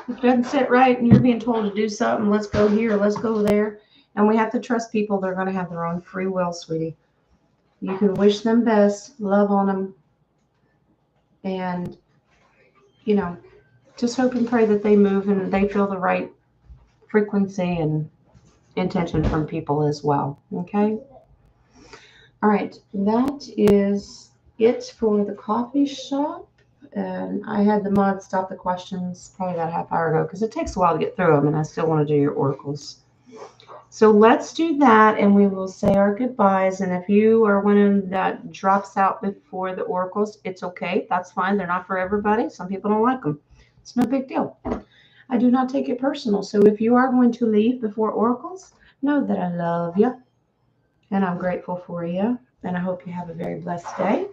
If it doesn't sit right and you're being told to do something, let's go here, let's go there. And we have to trust people. They're going to have their own free will, sweetie. You can wish them best, love on them, and, just hope and pray that they move and they feel the right frequency and intention from people as well. Okay? All right. That is it for the coffee shop. And I had the mod stop the questions probably about a half hour ago because it takes a while to get through them, and I still want to do your oracles. So let's do that, and we will say our goodbyes. And if you are one that drops out before the oracles, it's okay. That's fine. They're not for everybody. Some people don't like them. It's no big deal. I do not take it personal. So if you are going to leave before oracles, know that I love you, and I'm grateful for you, and I hope you have a very blessed day.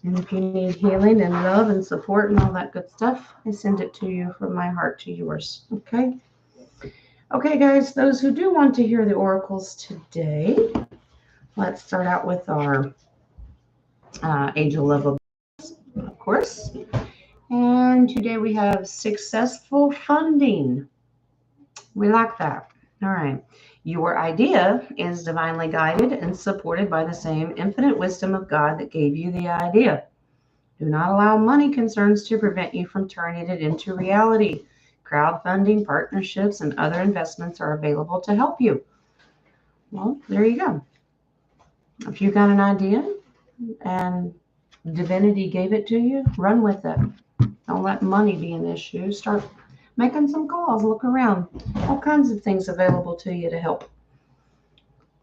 And if you need healing and love and support and all that good stuff, I send it to you from my heart to yours. Okay? Okay, guys, those who do want to hear the oracles today, let's start out with our Angel of course. And today we have successful funding. We like that. All right. Your idea is divinely guided and supported by the same infinite wisdom of God that gave you the idea. Do not allow money concerns to prevent you from turning it into reality. Crowdfunding, partnerships, and other investments are available to help you. Well, there you go. If you got an idea and divinity gave it to you, run with it. Don't let money be an issue. Start making some calls. Look around. All kinds of things available to you to help.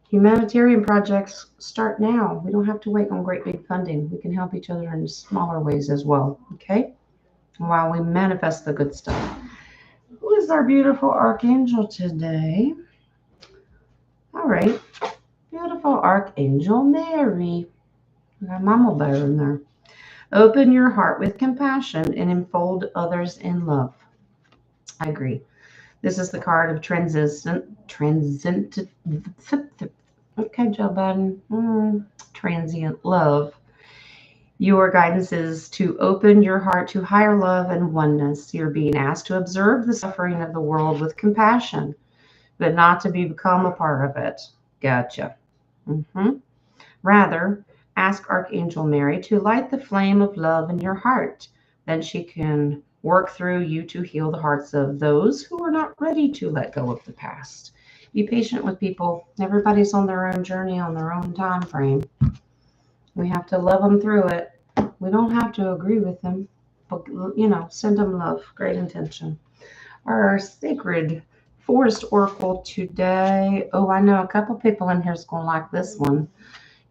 Humanitarian projects start now. We don't have to wait on great big funding. We can help each other in smaller ways as well. Okay? while we manifest the good stuff. Who is our beautiful archangel today? All right, beautiful Archangel Mary. We got Mama Bear in there. Open your heart with compassion and enfold others in love. I agree. This is the card of okay, Joe Biden. Transient love. Your guidance is to open your heart to higher love and oneness. You're being asked to observe the suffering of the world with compassion, but not to become a part of it. Gotcha. hmm Rather, ask Archangel Mary to light the flame of love in your heart. Then she can work through you to heal the hearts of those who are not ready to let go of the past. Be patient with people. Everybody's on their own journey, on their own time frame. We have to love them through it. We don't have to agree with them, but send them love, great intention. Our sacred forest oracle today. Oh, I know a couple people in here is going to like this one.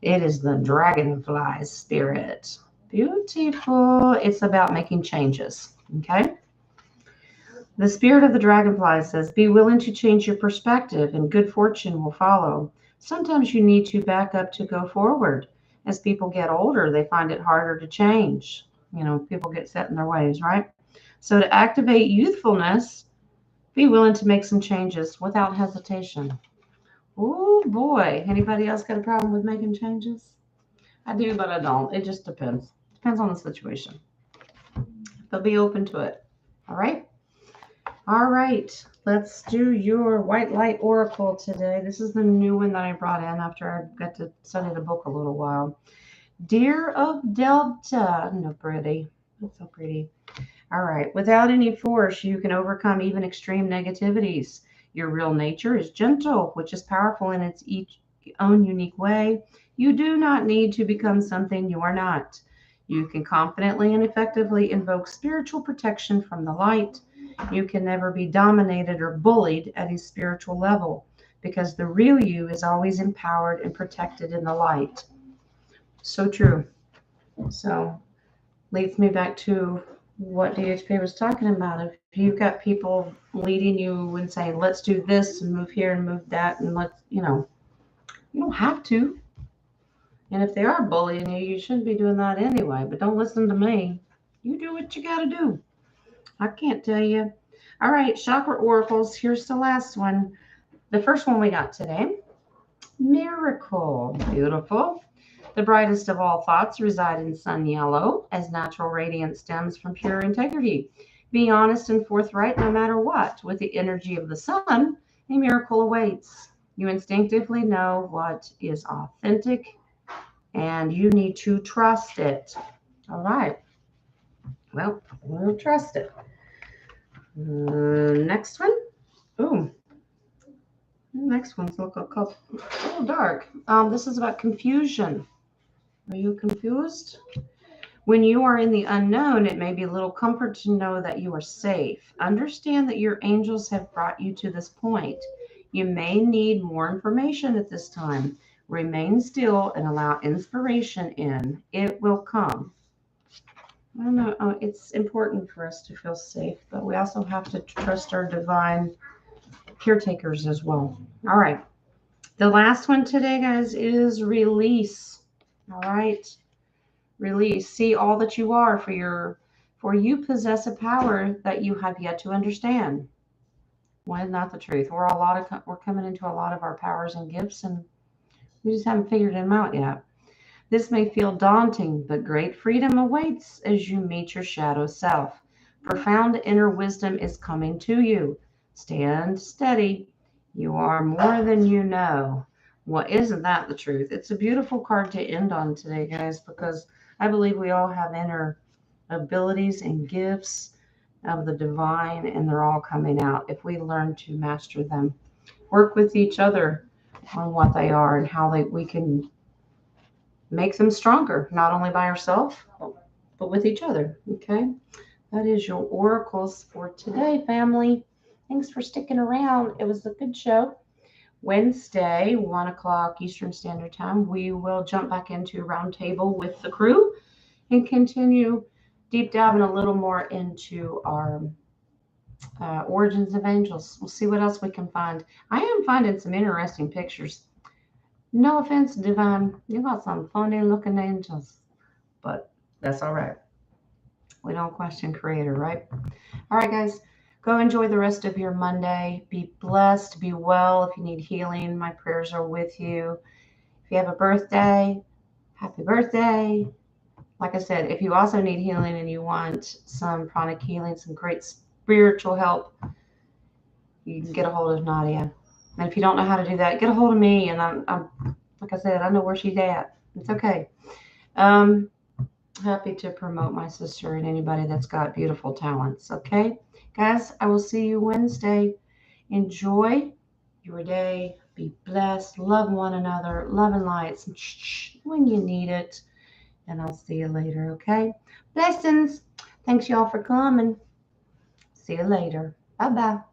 It is the dragonfly spirit. Beautiful. It's about making changes. Okay. The spirit of the dragonfly says, be willing to change your perspective and good fortune will follow. Sometimes you need to back up to go forward. As people get older, they find it harder to change. People get set in their ways, right? So to activate youthfulness, be willing to make some changes without hesitation. Oh boy. Anybody else got a problem with making changes? I do, but I don't. It just depends. Depends on the situation. But be open to it. All right? All right. Let's do your white light oracle today. This is the new one that I brought in after I got to study the book a little while. Deer of Delta. No, pretty. That's so pretty. All right. Without any force, you can overcome even extreme negativities. Your real nature is gentle, which is powerful in its each own unique way. You do not need to become something you are not. You can confidently and effectively invoke spiritual protection from the light. You can never be dominated or bullied at a spiritual level because the real you is always empowered and protected in the light. So true. So leads me back to what DHP was talking about. If you've got people leading you and saying, let's do this and move here and move that, and you don't have to. And if they are bullying you, you shouldn't be doing that anyway. But don't listen to me. You do what you got to do. I can't tell you. All right, chakra oracles. Here's the last one. The first one we got today. Miracle. Beautiful. The brightest of all thoughts reside in sun yellow, as natural radiance stems from pure integrity. Be honest and forthright no matter what. With the energy of the sun, a miracle awaits. You instinctively know what is authentic, and you need to trust it. All right. Well, we'll trust it. Next one. Ooh, next one's a little dark. This is about confusion. Are you confused? When you are in the unknown, it may be a little comfort to know that you are safe. Understand that your angels have brought you to this point. You may need more information at this time. Remain still and allow inspiration in. It will come. I don't know. It's important for us to feel safe, but we also have to trust our divine caretakers as well. All right. The last one today, guys, is release. All right. Release. See all that you are for you possess a power that you have yet to understand. Why not the truth? We're coming into a lot of our powers and gifts, and we just haven't figured them out yet. This may feel daunting, but great freedom awaits as you meet your shadow self. Profound inner wisdom is coming to you. Stand steady. You are more than you know. Well, isn't that the truth? It's a beautiful card to end on today, guys, because I believe we all have inner abilities and gifts of the divine, and they're all coming out if we learn to master them. Work with each other on what they are and how we can make them stronger, not only by ourselves, but with each other. Okay. That is your oracles for today, family. Thanks for sticking around. It was a good show. Wednesday, 1 o'clock Eastern Standard Time, we will jump back into Roundtable with the crew and continue deep diving a little more into our origins of angels. We'll see what else we can find. I am finding some interesting pictures. No offense, Divine. You got some funny looking angels, but that's all right. We don't question Creator, right? All right, guys. Go enjoy the rest of your Monday. Be blessed. Be well. If you need healing, my prayers are with you. If you have a birthday, happy birthday. Like I said, if you also need healing and you want some pranic healing, some great spiritual help, you can get a hold of Nadia. And if you don't know how to do that, get a hold of me. And I'm like I said, I know where she's at. It's okay. Um, Happy to promote my sister and anybody that's got beautiful talents. Okay, guys, I will see you Wednesday. Enjoy your day. Be blessed. Love one another. Love and light. Some when you need it. And I'll see you later. Okay. Blessings. Thanks y'all for coming. See you later. Bye bye.